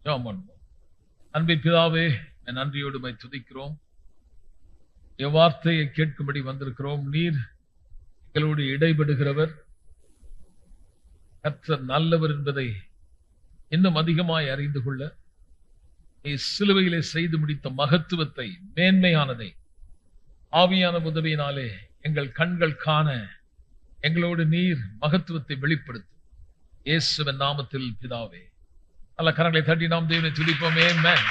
ஜெபம் பண்ணுவோம். அன்பின் பிதாவே, நன்றியோடு உம்மை துதிக்கிறோம். என் வார்த்தையை கேட்கும்படி வந்திருக்கிறோம். நீர் எங்களோடு இடைபடுகிறவர். கர்த்தர் நல்லவர் என்பதை இன்னும் அதிகமாய் அறிந்து கொள்ள நீ சிலுவையிலே செய்து முடித்த மகத்துவத்தை, மேன்மையானதை ஆவியான உதவியினாலே எங்கள் கண்கள் காண எங்களோடு நீர் மகத்துவத்தை வெளிப்படுத்தும். இயேசுவின் நாமத்தில் பிதாவே. நல்ல கரங்களை தட்டி நாம் தேவனை துதிப்போம். ஆமென்.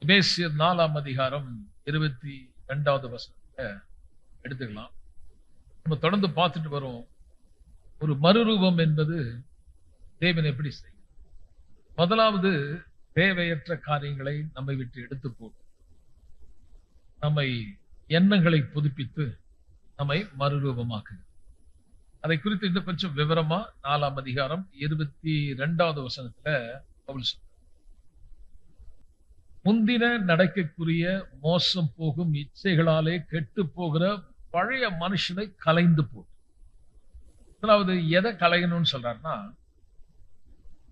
எபேசியர் 4ஆம் அதிகாரம் 22வது வசனத்தை எடுத்துக்கலாம். நம்ம தொடர்ந்து பார்த்துட்டு வரோம். ஒரு மறுரூபம் என்பது தேவன் எப்படி செய்யும்? முதலாவது, தேவையற்ற காரியங்களை நம்மை விட்டு எடுத்து போட்டு நம்மை எண்ணங்களை புதுப்பித்து நம்மை மறுரூபமாக்கு. அதை குறித்து இன்னும் கொஞ்சம் விவரமா 4ஆம் அதிகாரம் 22வது வசனத்துல பவுல் சொல்றார். முந்தின நடக்கக்கூடிய மோசம் போகும் இச்சைகளாலே கெட்டு போகிற பழைய மனுஷனை கலைந்து போட்டு. அதாவது எதை கலையணும்னு சொல்றாருன்னா,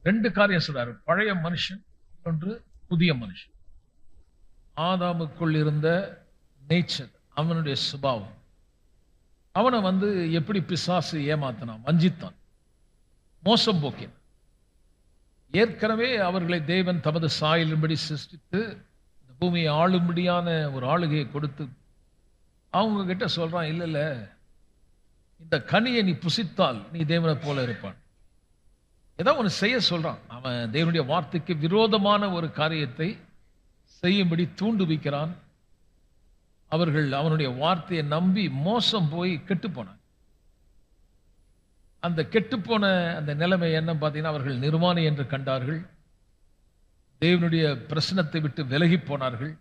2 காரியம் சொல்றாரு. பழைய மனுஷன், ஒன்று புதிய மனுஷன். ஆதாமுக்குள் இருந்த நேச்சர், அவனுடைய சுபாவம், அவனை எப்படி பிசாசு ஏமாத்தினான், வஞ்சித்தான், மோசம் போக்கினான். ஏற்கனவே அவர்களை தேவன் தமது சாயலின்படி சிருஷ்டித்து இந்த பூமியை ஆளும்படியான ஒரு ஆளுகையை கொடுத்து அவங்க கிட்ட சொல்றான், இல்ல இந்த கனியை நீ புசித்தால் நீ தேவனை போல இருப்பான். ஏதோ ஒன்று செய்ய சொல்றான். அவன் தேவனுடைய வார்த்தைக்கு விரோதமான ஒரு காரியத்தை செய்யும்படி தூண்டுவிக்கிறான். அவர்கள் அவனுடைய வார்த்தையை நம்பி மோசம் போய் கெட்டு போனாங்க. அந்த கெட்டுப்போன அந்த நிலைமை என்ன பார்த்தீங்கன்னா, அவர்கள் நிர்வாணி என்று கண்டார்கள். தேவனுடைய பிரசனத்தை விட்டு விலகி போனார்கள்.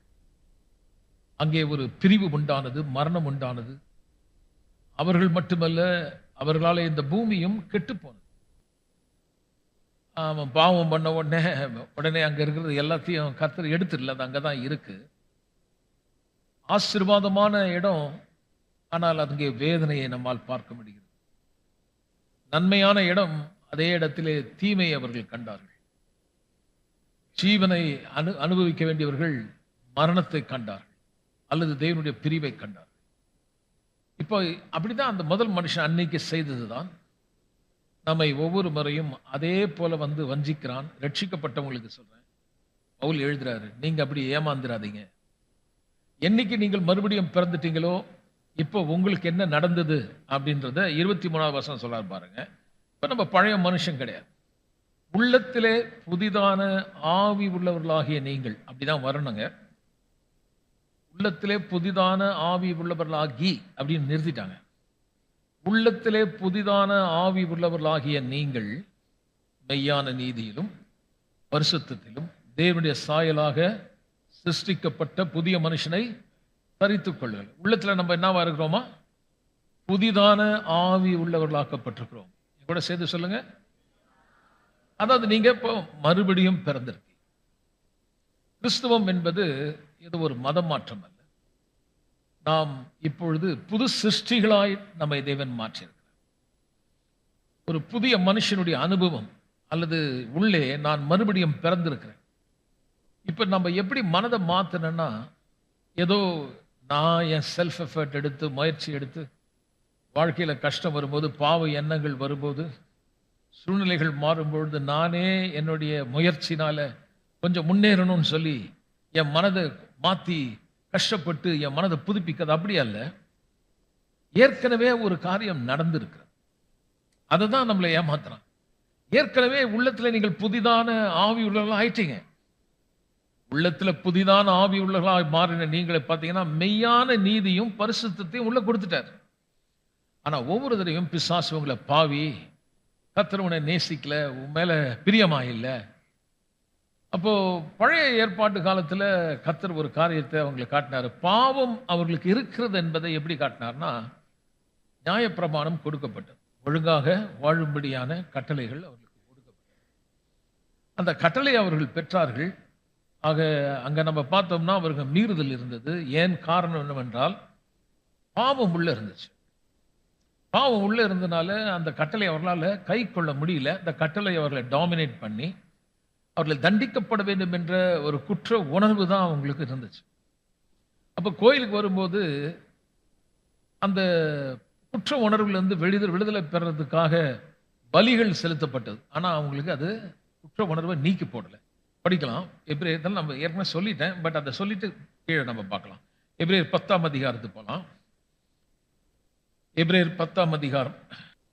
அங்கே ஒரு பிரிவு உண்டானது, மரணம் உண்டானது. அவர்கள் மட்டுமல்ல, அவர்களால் இந்த பூமியும் கெட்டு போனது. அவன் பாவம் பண்ண உடனே அங்க இருக்கிறது எல்லாத்தையும் கர்த்தர் எடுத்துடல, அது அங்கதான் இருக்கு. ஆசீர்வாதமான இடம், ஆனால் அங்கே வேதனையை நம்மால் பார்க்க முடிகிறது. நன்மையான இடம், அதே இடத்திலே தீமையை அவர்கள் கண்டார்கள். ஜீவனை அனுபவிக்க வேண்டியவர்கள் மரணத்தை கண்டார்கள், அல்லது தேவனுடைய பிரிவை கண்டார்கள். இப்போ அப்படிதான் அந்த முதல் மனுஷன் அன்னைக்கு செய்ததுதான் நம்மை ஒவ்வொரு முறையும் அதே போல வஞ்சிக்கிறான். ரட்சிக்கப்பட்டவங்களுக்கு சொல்றேன், பவுல் எழுதுறாரு, நீங்க அப்படி ஏமாந்துடாதீங்க. என்னைக்கு நீங்கள் மறுபடியும் பிறந்துட்டீங்களோ, இப்போ உங்களுக்கு என்ன நடந்தது அப்படின்றத 23வது வசனம் சொல்றாரு பாருங்க. இப்ப நம்ம பழைய மனுஷன் கிடையாது. உள்ளத்திலே புதிதான ஆவி உள்ளவர்களாகிய நீங்கள், அப்படிதான் வரணுங்க. உள்ளத்திலே புதிதான ஆவி உள்ளவர்களாகி அப்படின்னு நிறுத்திட்டாங்க. உள்ளத்திலே புதிதான ஆவி உள்ளவர்களாகிய நீங்கள் மெய்யான நீதியிலும் பரிசுத்தத்திலும் தேவனுடைய சாயலாக சிருஷ்டிக்கப்பட்ட புதிய மனுஷனை தரித்துக் கொள்ளுங்கள். உள்ளத்துல நம்ம என்னவா இருக்கிறோமா? புதிதான ஆவி உள்ளவர்களாக்கப்பட்டிருக்கிறோம். கூட சேர்த்து சொல்லுங்க. அதாவது நீங்க இப்போ மறுபடியும் பிறந்திருக்கீங்க. கிறிஸ்துவம் என்பது இது ஒரு மதம் மாற்றம் அல்ல. நாம் இப்பொழுது புது சிருஷ்டிகளாய் நம்மை தேவன் மாற்றியிருக்கிறார். ஒரு புதிய மனுஷனுடைய அனுபவம், அல்லது உள்ளே நான் மறுபடியும் பிறந்திருக்கிறேன். இப்ப நம்ம எப்படி மனதை மாத்தணும்னா, ஏதோ நான் என் செல்ஃப் எஃபர்ட் எடுத்து முயற்சி எடுத்து வாழ்க்கையில கஷ்டம் வரும்போது, பாவ எண்ணங்கள் வரும்போது, சூழ்நிலைகள் மாறும்பொழுது நானே என்னுடைய முயற்சினால கொஞ்சம் முன்னேறணும்னு சொல்லி என் மனதை மாத்தி கஷ்டப்பட்டு என் மனதை புதுப்பிக்கிறது அப்படி அல்ல. ஏற்கனவே ஒரு காரியம் நடந்திருக்கு, அதை தான் நம்மளை ஏமாத்துறான். ஏற்கனவே உள்ளத்துல நீங்கள் புதிதான ஆவி உள்ளவர்களா ஆயிட்டீங்க. உள்ளத்துல புதிதான ஆவி உள்ளவர்களாக மாறின நீங்களை பார்த்தீங்கன்னா, மெய்யான நீதியும் பரிசுத்தத்தையும் உள்ள கொடுத்துட்டார். ஆனா ஒவ்வொரு தடவையும் பிசாசு உங்களை, பாவி, கர்த்தர் உன்னை நேசிக்கல, உன் மேல பிரியமா இல்லை. அப்போ பழைய ஏற்பாட்டு காலத்துல கர்த்தர் ஒரு காரியத்தை அவங்களுக்கு காட்டினாரு. பாவம் அவர்களுக்கு இருக்கிறது என்பதை எப்படி காட்டினார்னா, நியாயப்பிரமாணம் கொடுக்கப்பட்டது. ஒழுங்காக வாழும்படியான கட்டளைகள் அவர்களுக்கு கொடுக்கப்பட்டது. அந்த கட்டளை அவர்கள் பெற்றார்கள். ஆக அங்க நம்ம பார்த்தோம்னா அவர்கள் மீறுதல் இருந்தது. ஏன் காரணம் என்னவென்றால், பாவம் உள்ள இருந்துச்சு. பாவம் உள்ள இருந்தனால அந்த கட்டளை அவர்களால் கை கொள்ள முடியல. அந்த கட்டளை அவர்களை டாமினேட் பண்ணி அவர்களை தண்டிக்கப்பட வேண்டும் என்ற ஒரு குற்ற உணர்வு தான் அவங்களுக்கு இருந்துச்சு. அப்போ கோயிலுக்கு வரும்போது அந்த குற்ற உணர்வுலேருந்து விடுதலை பெறதுக்காக பலிகள் செலுத்தப்பட்டது. ஆனால் அவங்களுக்கு அது குற்ற உணர்வை நீக்கி போடலை. படிக்கலாம். எபிரேயர் நம்ம ஏற்கனவே சொல்லிட்டேன், பட் அதை சொல்லிட்டு கீழே நம்ம பார்க்கலாம். எபிரேயர் 10ஆம் அதிகாரத்துக்கு போகலாம். எபிரேயர் 10ஆம் அதிகாரம்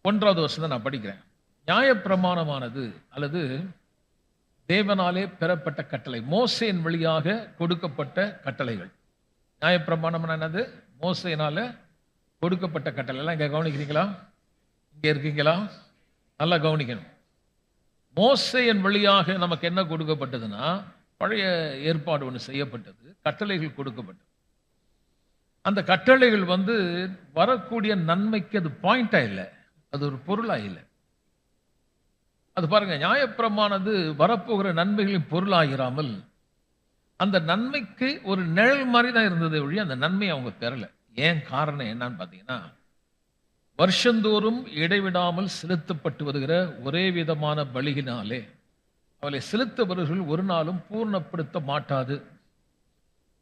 1வது வருஷம் தான் நான் படிக்கிறேன். நியாயப்பிரமாணமானது அல்லது தேவனாலே பெறப்பட்ட கட்டளை, மோசேயின் வழியாக கொடுக்கப்பட்ட கட்டளைகள். நியாயப்பிரமாணம் என்னது? மோசேயினால கொடுக்கப்பட்ட கட்டளை. எல்லாம் இங்கே கவனிக்கிறீங்களா? இங்கே இருக்கீங்களா? நல்லா கவனிக்கணும். மோசேயின் வழியாக நமக்கு என்ன கொடுக்கப்பட்டதுன்னா, பழைய ஏற்பாடு ஒன்று செய்யப்பட்டது, கட்டளைகள் கொடுக்கப்பட்டது. அந்த கட்டளைகள் வரக்கூடிய நன்மைக்கு அது பாயிண்டா இல்லை, அது ஒரு பொருளா இல்லை. அது பாருங்க, நியாயப்பிரமானது வரப்போகிற நன்மைகளின் பொருளாகிறாமல் அந்த நன்மைக்கு ஒரு நிழல் மாதிரி தான் இருந்ததை ஒழிய அந்த நன்மையை அவங்க பெறல. ஏன் காரணம் என்னன்னு பார்த்தீங்கன்னா, வருஷந்தோறும் இடைவிடாமல் செலுத்தப்பட்டு வருகிற ஒரே விதமான பலியினாலே அவளை செலுத்தவர்கள் ஒரு நாளும் பூர்ணப்படுத்த மாட்டாது.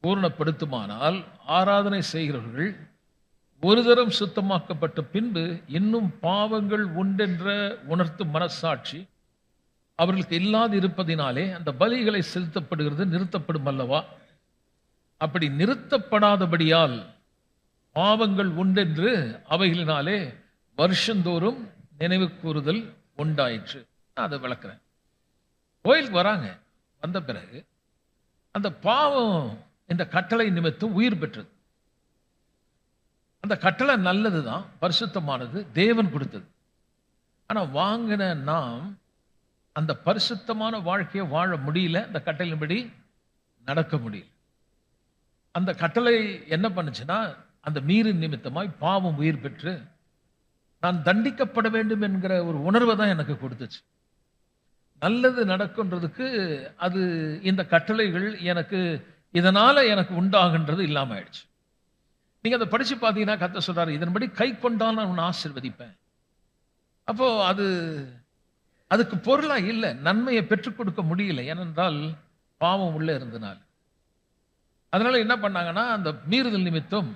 பூர்ணப்படுத்துமானால் ஆராதனை செய்கிறவர்கள் ஒரு தரம் சுத்தமாக்கப்பட்ட பின்பு இன்னும் பாவங்கள் உண்டென்ற உணர்த்தும் மனசாட்சி அவர்களுக்கு இல்லாது இருப்பதினாலே அந்த பலிகளை செலுத்தப்படுகிறது நிறுத்தப்படும் அல்லவா? அப்படி நிறுத்தப்படாதபடியால் பாவங்கள் உண்டென்று அவைகளினாலே வருஷந்தோறும் நினைவு கூறுதல் உண்டாயிற்று. நான் அதை விளக்குறேன். கோயிலுக்கு வராங்க, வந்த பிறகு அந்த பாவம் இந்த கட்டளை நிமித்தம் உயிர் பெற்றது. அந்த கட்டளை நல்லது தான், பரிசுத்தமானது, தேவன் கொடுத்தது. ஆனால் வாங்கின நாம் அந்த பரிசுத்தமான வாழ்க்கையை வாழ முடியல, அந்த கட்டளையின்படி நடக்க முடியல. அந்த கட்டளை என்ன பண்ணுச்சுன்னா, அந்த மீறின் நிமித்தமாய் பாவம் உயிர் பெற்று நான் தண்டிக்கப்பட வேண்டும் என்கிற ஒரு உணர்வை தான் எனக்கு கொடுத்துச்சு. நல்லது நடக்குன்றதுக்கு அது இந்த கட்டளைகள் எனக்கு இதனால எனக்கு உண்டாகுன்றது இல்லாம ஆயிடுச்சு. நீங்க அதை படிச்சு பார்த்தீங்கன்னா கர்த்தர் சொல்றாரு, இதன்படி கை கொண்டால் நான் உன்னை ஆசீர்வதிப்பேன். அப்போ அதுக்கு பொருளா இல்லை, நன்மையை பெற்றுக் கொடுக்க முடியல. ஏனென்றால் பாவம் உள்ள இருந்தனால். அதனால என்ன பண்ணாங்கன்னா, அந்த மீறுதல் நிமித்தம்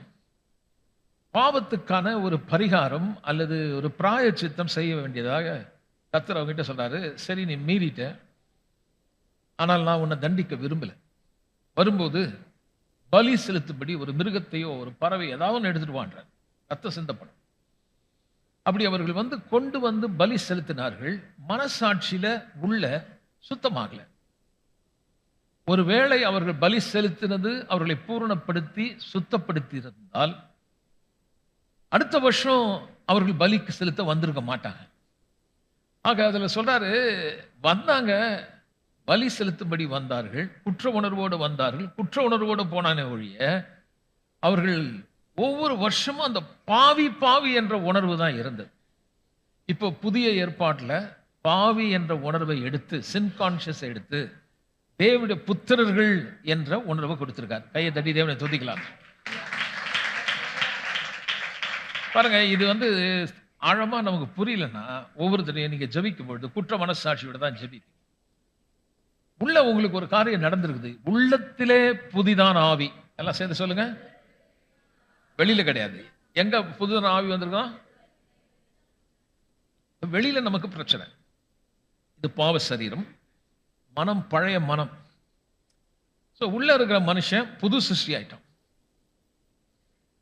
பாவத்துக்கான ஒரு பரிகாரம் அல்லது ஒரு பிராயச்சித்தம் செய்ய வேண்டியதாக கர்த்தர் அவங்ககிட்ட சொல்றாரு. சரி, நீ மீறிட்ட, ஆனால் நான் உன்னை தண்டிக்க விரும்பல. வரும்போது பலி செலுத்தும்படி ஒரு மிருகத்தையோ ஒரு பறவை ஏதாவது ஒன்று எடுத்துட்டு வான்றார். ரத்த சிந்தப்படும். அப்படி அவர்கள் கொண்டு பலி செலுத்தினார்கள். மனசாட்சியில உள்ள சுத்தமாகல. ஒருவேளை அவர்கள் பலி செலுத்தினது அவர்களை பூரணப்படுத்தி சுத்தப்படுத்தி இருந்தால் அடுத்த வருஷம் அவர்கள் பலிக்கு செலுத்த வந்திருக்க மாட்டாங்க. ஆக அதுல சொல்றாரு, வந்தாங்க, பலி செலுத்தும்படி வந்தார்கள், குற்ற உணர்வோடு வந்தார்கள். குற்ற உணர்வோடு போனானே ஒழிய அவர்கள் ஒவ்வொரு வருஷமும் அந்த பாவி பாவி என்ற உணர்வு தான் இருந்தது. இப்போ புதிய ஏற்பாட்டில் பாவி என்ற உணர்வை எடுத்து, சின் கான்சியஸ் எடுத்து, தேவனுடைய புத்திரர்கள் என்ற உணர்வை கொடுத்திருக்கார். கையை தட்டி தேவனை துதிக்கலாம். பாருங்க, இது ஆழமா நமக்கு புரியலன்னா ஒவ்வொருத்தரையும் நீங்க ஜெபிக்கும் பொழுது குற்ற மனசாட்சியோட தான் ஜெபிப்பீங்க. உள்ள உங்களுக்கு ஒரு காரியம் நடந்திருக்குது. உள்ளத்திலே புதிதான ஆவி. எல்லாம் சேர்ந்து சொல்லுங்க. வெளியில கிடையாது. எங்க புதிதான ஆவி வந்திருக்கோம்? வெளியில நமக்கு பிரச்சனை. இது பாவ சரீரம், மனம் பழைய மனம். உள்ள இருக்கிற மனுஷன் புது சிருஷ்டி ஆயிட்டோம்.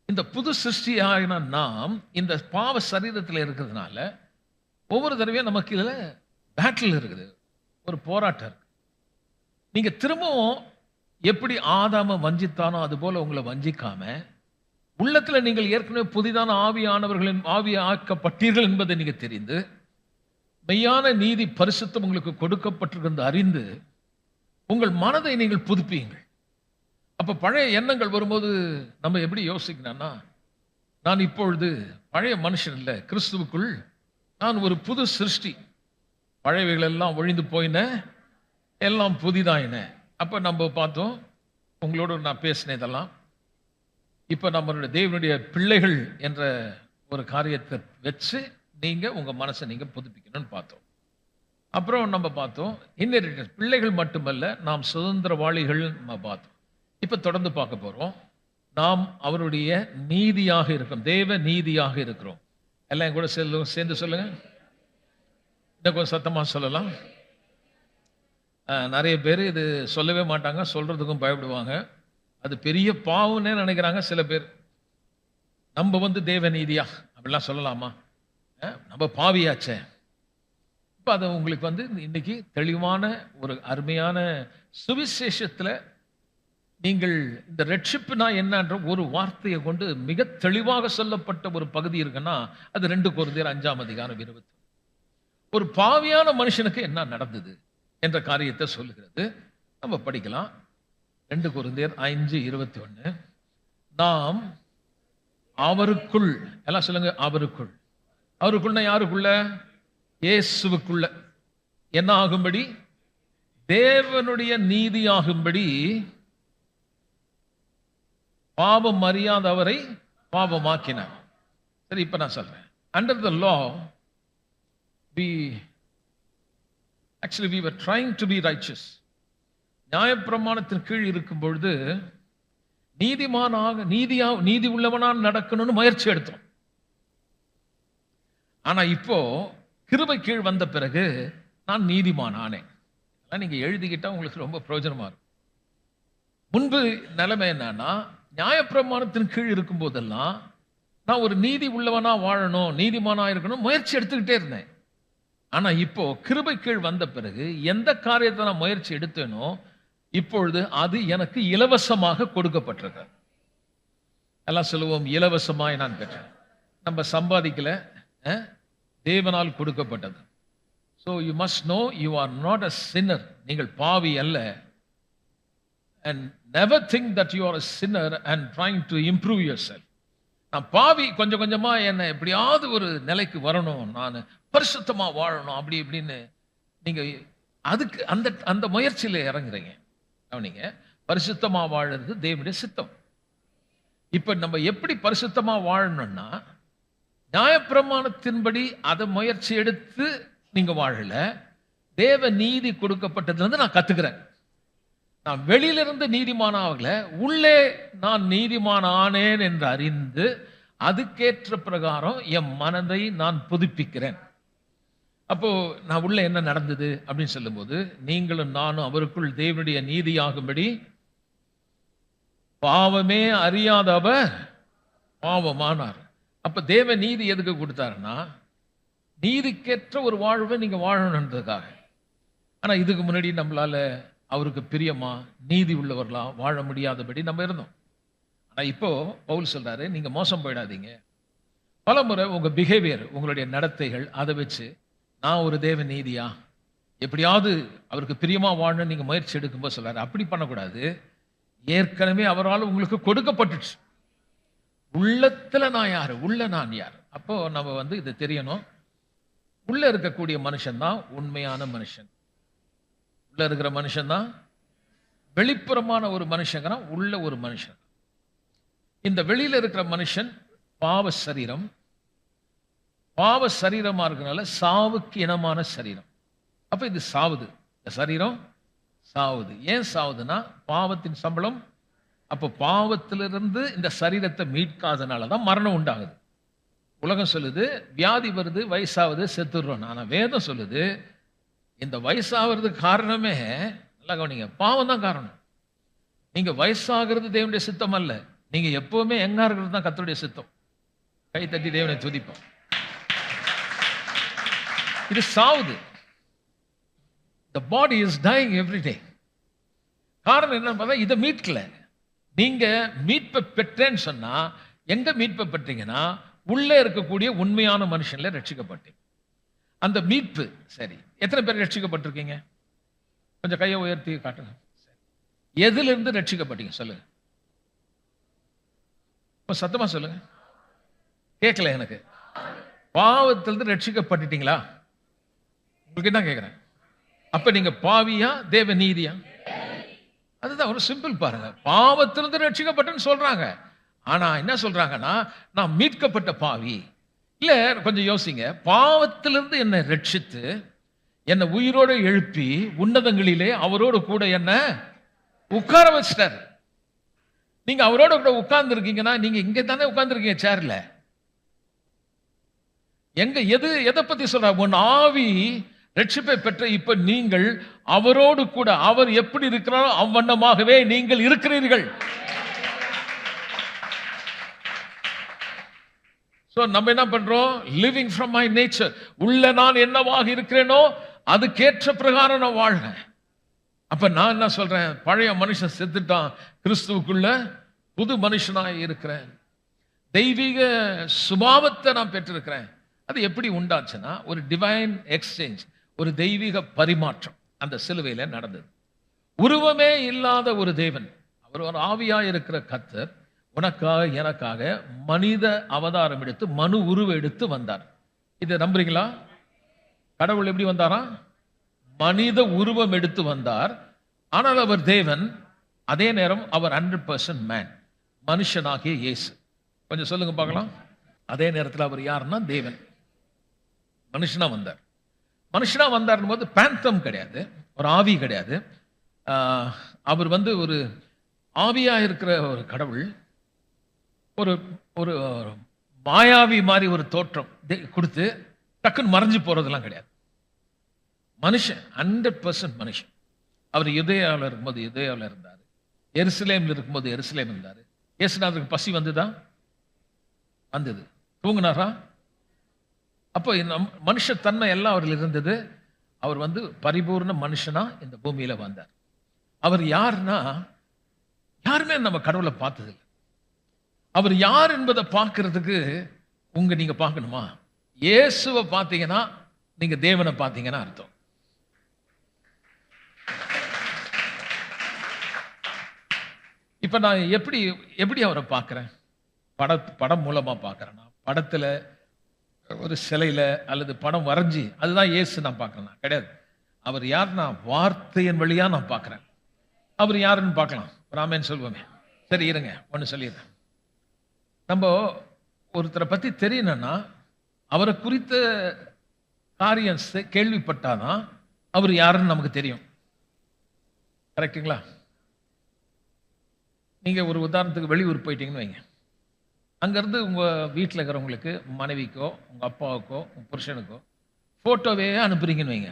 இந்த புது சிருஷ்டி ஆகின நாம் இந்த பாவ சரீரத்தில் இருக்கிறதுனால ஒவ்வொரு தடவையும் நமக்கு இதுல பேட்டில் இருக்குது, ஒரு போராட்டம் இருக்கு. நீங்க திரும்பவும் எப்படி ஆதாம வஞ்சித்தானோ அது போல உங்களை வஞ்சிக்காம, உள்ளத்துல நீங்கள் ஏற்கனவே புதிதான ஆவியானவர்களின் ஆவி ஆக்கப்பட்டீர்கள் என்பதை நீங்க தெரிந்து, மெய்யான நீதி பரிசுத்தம் உங்களுக்கு கொடுக்கப்பட்டிருக்கிறது அறிந்து உங்கள் மனதை நீங்கள் புதுப்பியுங்கள். அப்ப பழைய எண்ணங்கள் வரும்போது நம்ம எப்படி யோசிக்கணும்னா, நான் இப்பொழுது பழைய மனுஷன் இல்லை, கிறிஸ்துவுக்குள் நான் ஒரு புது சிருஷ்டி, பழையவைகள் எல்லாம் ஒழிந்து போயின, எல்லாம் புதிதாயின. அப்ப நம்ம பார்த்தோம், உங்களோடு நான் பேசினேன் இதெல்லாம். இப்ப நம்மளுடைய தேவனுடைய பிள்ளைகள் என்ற ஒரு காரியத்தை வச்சு நீங்க உங்க மனசை நீங்க புதுப்பிக்கணும்னு பார்த்தோம். அப்புறம் நம்ம பார்த்தோம் இன்ஹெரிட்டன்ஸ், பிள்ளைகள் மட்டுமல்ல நாம் சுதந்திரவாளிகள் நம்ம பார்த்தோம். இப்ப தொடர்ந்து பார்க்க போறோம். நாம் அவருடைய நீதியாக இருக்கிறோம், தேவ நீதியாக இருக்கிறோம். எல்லாம் கூட சேர்ந்து சொல்லுங்க. இன்னும் கொஞ்சம் சத்தமா சொல்லலாம். நிறைய பேர் இது சொல்லவே மாட்டாங்க, சொல்றதுக்கும் பயப்படுவாங்க. அது பெரிய பாவம்னே நினைக்கிறாங்க சில பேர். நம்ம தேவ நீதியா அப்படிலாம் சொல்லலாமா? நம்ம பாவியாச்சே. இப்ப அது உங்களுக்கு இன்னைக்கு தெளிவான ஒரு அருமையான சுவிசேஷத்துல நீங்கள் இந்த ரட்சிப்புனா என்னன்ற ஒரு வார்த்தையை கொண்டு மிக தெளிவாக சொல்லப்பட்ட ஒரு பகுதி இருக்குன்னா அது 2 கொரிந்தியர் 5:20. ஒரு பாவியான மனுஷனுக்கு என்ன நடந்தது என்ற காரியத்தை சொல்லுகிறது. நம்ம படிக்கலாம். 2 கொரிந்தியர் 5:21. நாம் அவருக்குள், எல்லாம் சொல்லுங்க, அவருக்குள். அவருக்குள்ள யாருக்குள்ள? இயேசுவுக்குள்ள என்ன ஆகும்படி? தேவனுடைய நீதியாகும்படி பாவம் அறியாத அவரை பாவமாக்கினார். சரி, இப்ப நான் சொல்றேன். Under the law we were trying to be righteous. நியாயப்பிரமாணத்தின் கீழ் இருக்கும் பொழுது நீதிமானாக நீதி உள்ளவனாக நடக்கணும்னு முயற்சி எடுத்தோம். ஆனா இப்போ கிருபை கீழ் வந்த பிறகு நான் நீதிமான் ஆனேன். நீங்க எழுதிக்கிட்டா உங்களுக்கு ரொம்ப பிரயோஜனமா இருக்கும். முன்பு நிலைமை என்னன்னா, நியாயப்பிரமாணத்தின் கீழ் இருக்கும் போதெல்லாம் நான் ஒரு நீதி உள்ளவனா வாழணும், நீதிமானா இருக்கணும் முயற்சி எடுத்துக்கிட்டே இருந்தேன். ஆனா இப்போ கிருபை கீழ் வந்த பிறகு எந்த காரியத்தை நான் முயற்சி எடுத்தேனோ இப்பொழுது அது எனக்கு இலவசமாக கொடுக்கப்பட்டிருக்கு. எல்லாம் சொல்லுவோம், இலவசமாய் நான் பெற்றேன். நம்ம சம்பாதிக்கல, தேவனால் கொடுக்கப்பட்டது. So you must know you are not a sinner. நீங்கள் பாவி அல்ல. And never think that you are a sinner and trying to improve yourself. நான் பாவி, கொஞ்சம் கொஞ்சமா என்ன எப்படியாவது ஒரு நிலைக்கு வரணும், நான் பரிசுத்தமா வாழணும் அப்படி இப்படின்னு நீங்க அதுக்கு அந்த முயற்சியில இறங்குறீங்க. நீங்க பரிசுத்தமா வாழறது தேவனுடைய சித்தம். இப்ப நம்ம எப்படி பரிசுத்தமா வாழணும்னா, நியாயப்பிரமாணத்தின்படி அதை முயற்சி எடுத்து நீங்க வாழல, தேவ நீதி கொடுக்கப்பட்டதுல இருந்து நான் கத்துக்கிறேன். நான் வெளியிலிருந்து நீதிமான ஆகல, உள்ளே நான் நீதிமான ஆனேன் என்று அறிந்து அதுக்கேற்ற பிரகாரம் என் மனதை நான் புதுப்பிக்கிறேன். அப்போ நான் உள்ள என்ன நடந்தது அப்படின்னு சொல்லும்போது, நீங்களும் நானும் அவருக்குள் தேவனுடைய நீதியாகும்படி பாவமே அறியாதவர் பாவமானார். அப்ப தேவ நீதி எதுக்கு கொடுத்தாருன்னா, நீதிக்கேற்ற ஒரு வாழ்வை நீங்க வாழணுன்றதுக்காக. ஆனா இதுக்கு முன்னாடி நம்மளால அவருக்கு பிரியமா நீதி உள்ளவர்களா வாழ முடியாதபடி நம்ம இருந்தோம். ஆனா இப்போ பவுல் சொல்றாரு, நீங்க மோசம் போயிடாதீங்க. பல முறை உங்க பிஹேவியர், உங்களுடைய நடத்தைகள், அதை வச்சு நான் ஒரு தேவ நீதியா எப்படியாவது அவருக்கு பிரியமா வாழணும்னு நீங்க முயற்சி எடுக்கும்போது சொல்றாரு, அப்படி பண்ணக்கூடாது. ஏற்கனவே அவரால் உங்களுக்கு கொடுக்கப்பட்டுச்சு. உள்ளத்துல நான் யாரு, உள்ள நான் யார். அப்போ நம்ம இது தெரியணும். உள்ள இருக்கக்கூடிய மனுஷன் தான் உண்மையான மனுஷன். உள்ள இருக்கிற மனுஷன் தான் வெளிப்புறமான ஒரு மனுஷங்கிறான், உள்ள ஒரு மனுஷன். இந்த வெளியில இருக்கிற மனுஷன் பாவ சரீரம். பாவ சரீரமா இருக்கனால சாவுக்கு இனமான சரீரம். அப்ப இது சாவுது, இந்த சரீரம் சாவுது. ஏன் சாவுதுன்னா, பாவத்தின் சம்பளம். அப்போ பாவத்திலிருந்து இந்த சரீரத்தை மீட்காதனாலதான் மரணம் உண்டாகுது. உலகம் சொல்லுது வியாதி வருது, வயசாவது, செத்துடுறோம். ஆனா வேதம் சொல்லுது இந்த வயசாகிறதுக்கு காரணமே, நல்லா கவனிங்க, பாவம் தான் காரணம். நீங்க வயசாகிறது தேவனுடைய சித்தம் அல்ல. நீங்க எப்பவுமே எங்கா இருக்கிறது தான் கர்த்தருடைய சித்தம். கை தட்டி தேவனை துதிப்போம். இது சாவுது. The body is dying every day. காரணம் என்னன்னு பார்த்தா, இதை மீட்கல. நீங்க மீட்பை பெற்றேன்னு சொன்னா, எங்க மீட்பை பெற்றீங்கன்னா, உள்ளே இருக்கக்கூடிய உண்மையான மனுஷன்ல ரட்சிக்கப்பட்டீங்க. அந்த மீட்பு சரி. எத்தனை பேர் ரட்சிக்கப்பட்டிருக்கீங்க? கொஞ்சம் கையை உயர்த்தி காட்டுங்க. எதுல இருந்து ரட்சிக்கப்பட்டீங்க சொல்லுங்க. சத்தமா சொல்லுங்க, கேட்கல எனக்கு. பாவத்திலிருந்து ரட்சிக்கப்பட்டுட்டீங்களா? உங்களுக்கு என்ன கேட்கிறேன். அப்ப நீங்க பாவியா தேவ நீதியா? அதுதான் ஒரு சிம்பிள் பாருங்க. பாவத்திலிருந்து ரட்சிக்கப்பட்டேன்னு சொல்றாங்க. ஆனா என்ன சொல்றாங்கன்னா, நான் மீட்கப்பட்ட பாவி, இல்ல, கொஞ்சம் யோசிங்க. பாவத்திலிருந்து என்னை ரட்சித்து என்னை உயிரோடு எழுப்பி உன்னதங்களிலே அவரோடு கூட என்ன உட்கார வச்சிட்டார். நீங்க அவரோட கூட உட்கார்ந்து இருக்கீங்கன்னா, நீங்க இங்க தானே உட்கார்ந்து இருக்கீங்க சேர்ல. எங்க எதை பத்தி சொல்ற? உன் ஆவி ரட்சிப்பை பெற்ற இப்ப நீங்கள் அவரோடு கூட, அவர் எப்படி இருக்கிறாரோ அவ்வண்ணமாகவே நீங்கள் இருக்கிறீர்கள். சோ நம்ம என்ன பண்றோம்? Living from my nature. உள்ள நான் என்னவாக இருக்கிறேனோ அதுக்கேற்ற பிரகாரம் நான் வாழ்றேன். அப்ப நான் என்ன சொல்றேன்? பழைய மனுஷன் செத்துட்டான், கிறிஸ்துவுக்குள்ள புது மனுஷனாய் இருக்கிறேன். தெய்வீக சுபாவத்தை நான் பெற்றிருக்கிறேன். அது எப்படி உண்டாச்சுன்னா, ஒரு டிவைன் எக்ஸ்சேஞ்ச், ஒரு தெய்வீக பரிமாற்றம் அந்த சிலுவையில நடந்தது. உருவமே இல்லாத ஒரு தேவன், அவர் ஒரு ஆவியாய் இருக்கிற கர்த்தர் உனக்காக எனக்காக மனித அவதாரம் எடுத்து மனு உருவம் எடுத்து வந்தார். இதை நம்புறீங்களா? கடவுள் எப்படி வந்தாரா? மனித உருவம் எடுத்து வந்தார். ஆனால் அவர் தேவன், அதே நேரம் அவர் 100% மேன், மனுஷனாகிய இயேசு. கொஞ்சம் சொல்லுங்க பார்க்கலாம். அதே நேரத்தில் அவர் யாருன்னா தேவன், மனுஷனா வந்தார். மனுஷனா வந்தார் போது பேந்தம் கிடையாது, ஒரு ஆவி கிடையாது. அவர் ஒரு ஆவியா இருக்கிற ஒரு கடவுள். ஒரு ஒரு மாயாவி மாதிரி ஒரு தோற்றம் கொடுத்து டக்குன்னு மறைஞ்சு போறதெல்லாம் கிடையாது. மனுஷன், 100% மனுஷன். அவர் யுதேயாவில் இருக்கும்போது யுதேயாவில் இருந்தார், எருசலேமில் இருக்கும்போது எருசலேம் இருந்தார். இயேசுநாதருக்கு பசி வந்ததா? வந்தது. தூங்கினாரா? அப்போ மனுஷத்தன்மை எல்லாம் அவரில் இருந்தது. அவர் பரிபூர்ண மனுஷனா இந்த பூமியில வந்தார். அவர் யாருன்னா, யாருமே நம்ம கடவுளை பார்த்ததில்லை. அவர் யார் என்பதை பார்க்கறதுக்கு நீங்க பார்க்கணுமா? இயேசுவை பார்த்தீங்கன்னா நீங்க தேவனை பார்த்தீங்கன்னா அர்த்தம். இப்ப நான் எப்படி அவரை பார்க்கிறேன்? படம் மூலமா பார்க்கிறேன்னா, படத்துல ஒரு சிலையில அல்லது படம் வரைஞ்சி அதுதான் இயேசு நான் பார்க்கிறேன் கிடையாது. அவர் யாருன்னா வார்த்தையின் வழியா நான் பார்க்கிறேன். அவர் யாருன்னு பார்க்கலாம். ராமேன் சொல்லுவோமே. சரி இருங்க, ஒன்னு சொல்லிடுறேன். நம்ம ஒருத்தரை பத்தி தெரியணும்னா அவரை குறித்த காரியம் கேள்விப்பட்டாதான் அவர் யாருன்னு நமக்கு தெரியும். கரெக்டுங்களா? நீங்க ஒரு உதாரணத்துக்கு வெளியூர் போயிட்டீங்கன்னு வைங்க. அங்கிருந்து உங்க வீட்டில் இருக்கிறவங்களுக்கு, மனைவிக்கோ உங்க அப்பாவுக்கோ உங்க புருஷனுக்கோ போட்டோவே அனுப்புறீங்கன்னு வைங்க.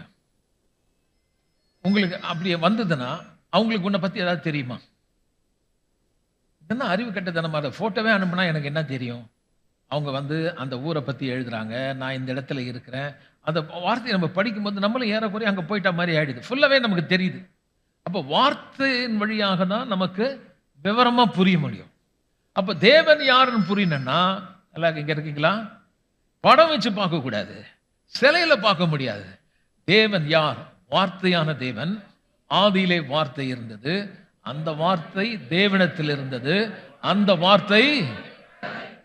உங்களுக்கு அப்படி வந்ததுன்னா அவங்களுக்கு உன்னை பத்தி ஏதாவது தெரியுமா? என்ன அறிவு கட்டத்தனமா, போட்டோவே அனுப்புனா எனக்கு என்ன தெரியும்? அவங்க அந்த ஊரை பத்தி எழுதுறாங்க, நான் இந்த இடத்துல இருக்கிறேன். அந்த வார்த்தையை நம்ம படிக்கும்போது நம்மளும் ஏறக்குறைய அங்கே போயிட்ட மாதிரி ஆயிடுது. ஃபுல்லாவே நமக்கு தெரியுது. அப்போ வார்த்தையின் வழியாக தான் நமக்கு விவரமா புரிய முடியும். அப்ப தேவன் யாருன்னு புரியணும்னா, எல்லாம் இங்க இருக்கீங்களா? படம் வச்சு பார்க்க கூடாது, சிலையில பார்க்க முடியாது. தேவன் யார்? வார்த்தையான தேவன். ஆதியிலே வார்த்தை இருந்தது, அந்த வார்த்தை தேவனிடத்தில் இருந்தது, அந்த வார்த்தை.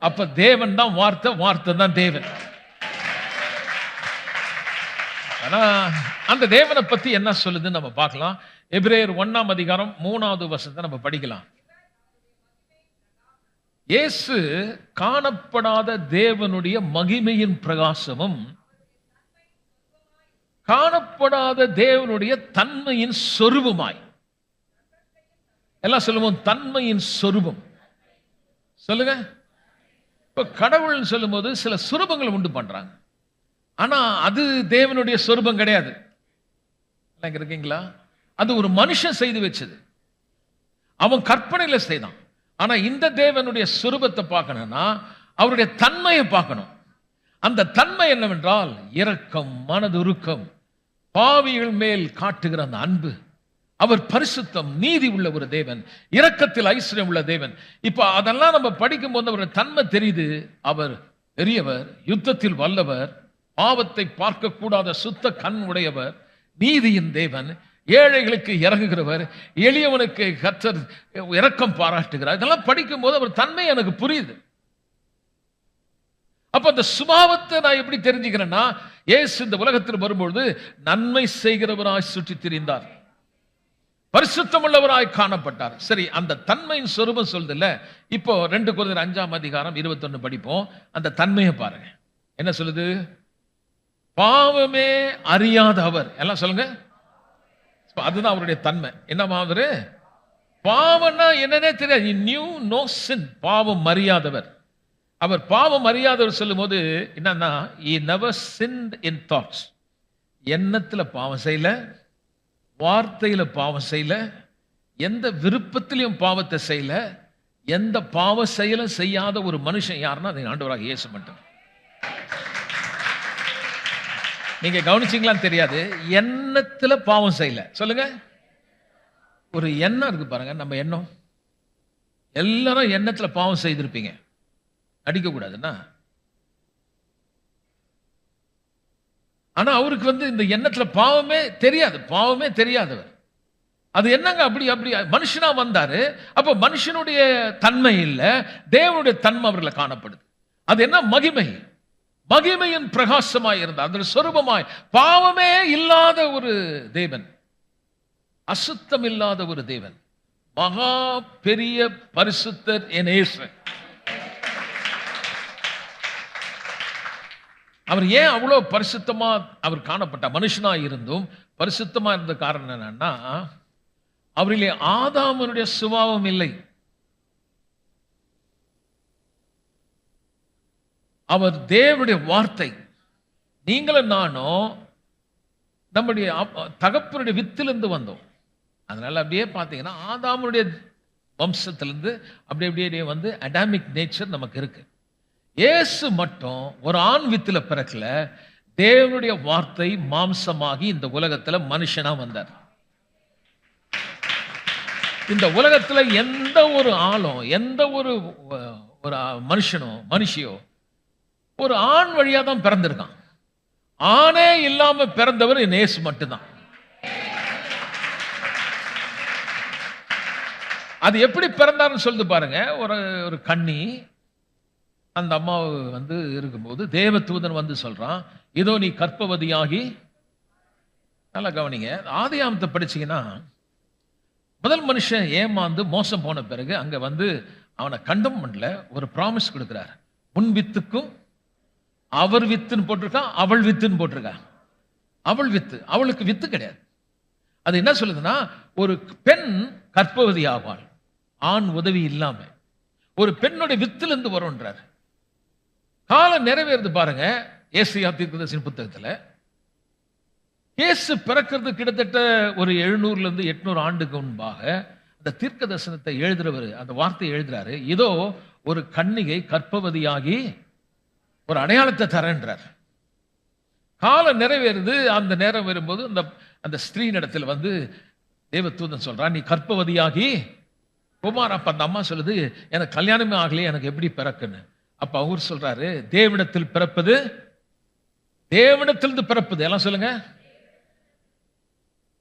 அப்ப தேவன் தான் வார்த்தை, வார்த்தை தான் தேவன். ஆனா அந்த தேவனை பத்தி என்ன சொல்லுதுன்னு நம்ம பார்க்கலாம். எபிரேயர் 1ஆம் அதிகாரம் 3வது வசனத்தை நம்ம படிக்கலாம். இயேசு காணப்படாத தேவனுடைய மகிமையின் பிரகாசமும் காணப்படாத தேவனுடைய தன்மையின் சொரூபமாய். எல்லாம் சொல்லுவோம், தன்மையின் சொரூபம். சொல்லுங்க. இப்ப கடவுள் சொல்லும் போது சில சுரூபங்களை உண்டு பண்றாங்க. ஆனா அது தேவனுடைய சொரூபம் கிடையாது. இருக்கீங்களா? அது ஒரு மனுஷன் செய்து வச்சது, அவன் கற்பனையில செய்தான். ஆனா இந்த தேவனுடைய சொரூபத்தை பார்க்கணும்னா அவருடைய தன்மையை பார்க்கணும். அந்த தன்மை என்னவென்றால் இரக்கம், மனதுருக்கம், பாவிகள் மேல் காட்டுகிற அந்த அன்பு. அவர் பரிசுத்தம், நீதி உள்ள ஒரு தேவன், இரக்கத்தில் ஐஸ்வர்யம் உள்ள தேவன். இப்ப அதெல்லாம் நம்ம படிக்கும் போது அவருடைய தன்மை தெரியுது. அவர் பெரியவர், யுத்தத்தில் வல்லவர், பாவத்தை பார்க்க கூடாத சுத்த கண் உடையவர், நீதியின் தேவன், ஏழைகளுக்கு இறங்குகிறவர், எளியவனுக்கு கர்த்தர் இரக்கம் பாராட்டுகிறார். இதெல்லாம் படிக்கும் போது அவர் தன்மை எனக்கு புரியுது. அப்ப அந்த சுபாவத்தை நான் எப்படி தெரிஞ்சுக்கிறேன்னா, இயேசு இந்த உலகத்தில் வரும்பொழுது நன்மை செய்கிறவராய் சுற்றி திரிந்தார், பரிசுத்தம் உள்ளவராய் காணப்பட்டார். சரி, அந்த தன்மையின் சொரூபம் சொல்லுதுல்ல. இப்போ 2 கொரிந்தியர் 5ஆம் அதிகாரம் 21 படிப்போம். அந்த தன்மையை பாருங்க. என்ன சொல்லுது? பாவமே அறியாத அவர். எல்லாம் சொல்லுங்க. அதுதான் அவருடைய தன்மை. என்னமா அவரு? பாவம்னா என்னன்னே தெரியாது. He knew no sin. பாவம் அறியாதவர். அவர் பாவம் அறியாதவர் சொல்லும்போது என்னன்னா, he never sinned in thoughts. எண்ணத்துல பாவம் செய்யல, வார்த்தையில பாவம் செய்யல, எந்த விருப்பத்திலையும் பாவத்தை செய்யல, எந்த பாவ செயலும் செய்யாத ஒரு மனுஷன் யாருன்னா அது ஆண்டவராக இயேசு மட்டும். நீங்க கவனிச்சீங்களான்னு தெரியாது, எண்ணத்துல பாவம் செய்யல. சொல்லுங்க. ஒரு எண்ணம் இருக்கு பாருங்க, நம்ம எண்ணம். எல்லாரும் எண்ணத்துல பாவம் செய்திருப்பீங்க. அடிக்க கூடாதுன்னா, ஆனா அவருக்கு இந்த எண்ணத்துல பாவமே தெரியாது. பாவமே தெரியாதவர். அது என்னங்க அப்படி அப்படி மனுஷனா வந்தாரு. அப்ப மனுஷனுடைய தன்மை இல்ல, தேவனுடைய தன்மை அவர்களை காணப்படுது. அது என்ன? மகிமை. மகிமையின் பிரகாசமாய் இருந்தார். அதில் சொரூபமாய் பாவமே இல்லாத ஒரு தேவன், அசுத்தம் இல்லாத ஒரு தேவன், மகா பெரிய பரிசுத்தர் என் இயேசு. அவர் ஏன் அவ்வளவு பரிசுத்தமா அவர் காணப்பட்ட மனுஷனா இருந்தும் பரிசுத்தமா இருந்த காரணம் என்னன்னா, அவரிலே ஆதாமனுடைய சுபாவம் இல்லை. அவர் தேவனுடைய வார்த்தை. நீங்களும் நானும் நம்முடைய தகப்பனுடைய வித்திலிருந்து வந்தோம். அதனால அப்படியே பார்த்தீங்கன்னா ஆதாமனுடைய வம்சத்திலிருந்து அப்படியே அடாமிக் நேச்சர் நமக்கு இருக்கு. இயேசு மட்டும் ஒரு ஆண் வித்துல பிறக்கல, தேவனுடைய வார்த்தை மாம்சமாகி இந்த உலகத்துல மனுஷனா வந்தார். இந்த உலகத்துல எந்த ஒரு ஆளும், எந்த ஒரு மனுஷனோ மனுஷியோ ஒரு ஆண் வழியா தான் பிறந்திருக்கான். ஆணே இல்லாம பிறந்தவர் இயேசு மட்டும்தான். அது எப்படி பிறந்தாருன்னு சொல்லிட்டு பாருங்க. ஒரு கன்னி அந்த அம்மா இருக்கும்போது தேவதூதன் சொல்றான், இதோ நீ கர்ப்பவதியாகி. நல்லா கவனிங்க. ஆதியாகமத்தை படிச்சீங்கன்னா, முதல் மனுஷன் ஏமாந்து மோசம் போன பிறகு அங்க அவனை கண்டம் பண்ணல, ஒரு ப்ராமிஸ் கொடுக்கிறார். உன் வித்துக்கும் அவர் வித்துன்னு போட்டிருக்கான், அவள் வித்துன்னு போட்டிருக்கா. அவள் வித்து, அவளுக்கு வித்து கிடையாது. அது என்ன சொல்லுதுன்னா, ஒரு பெண் கர்ப்பவதி ஆவாள் ஆண் உதவி இல்லாம. ஒரு பெண்ணுடைய வித்திலிருந்து வரும்ன்றார். காலம் நிறைவேறது பாருங்க. ஏசாயா தீர்க்கதரிசியின் புத்தகத்துல இயேசு பிறக்கிறது கிட்டத்தட்ட ஒரு 700 800 ஆண்டுக்கு முன்பாக அந்த தீர்க்க தரிசனத்தை எழுதுறவர் அந்த வார்த்தையை எழுதுறாரு. இதோ ஒரு கன்னிகை கர்ப்பவதியாகி ஒரு அடையாளத்தை தரன்றார். காலம் நிறைவேறுது. அந்த நேரம் வரும்போது அந்த ஸ்திரீ இடத்துல தேவதூதன் சொல்றான், நீ கர்ப்பவதியாகி குமார். அப்ப அந்த அம்மா சொல்லுது, எனக்கு கல்யாணமே ஆகலையே, எனக்கு எப்படி பிறக்குன்னு. அப்ப அவர் சொல்றாரு, தேவனிடத்தில் பிறப்பது தேவனிடத்திலிருந்து பிறப்பது. எல்லாம் சொல்லுங்க.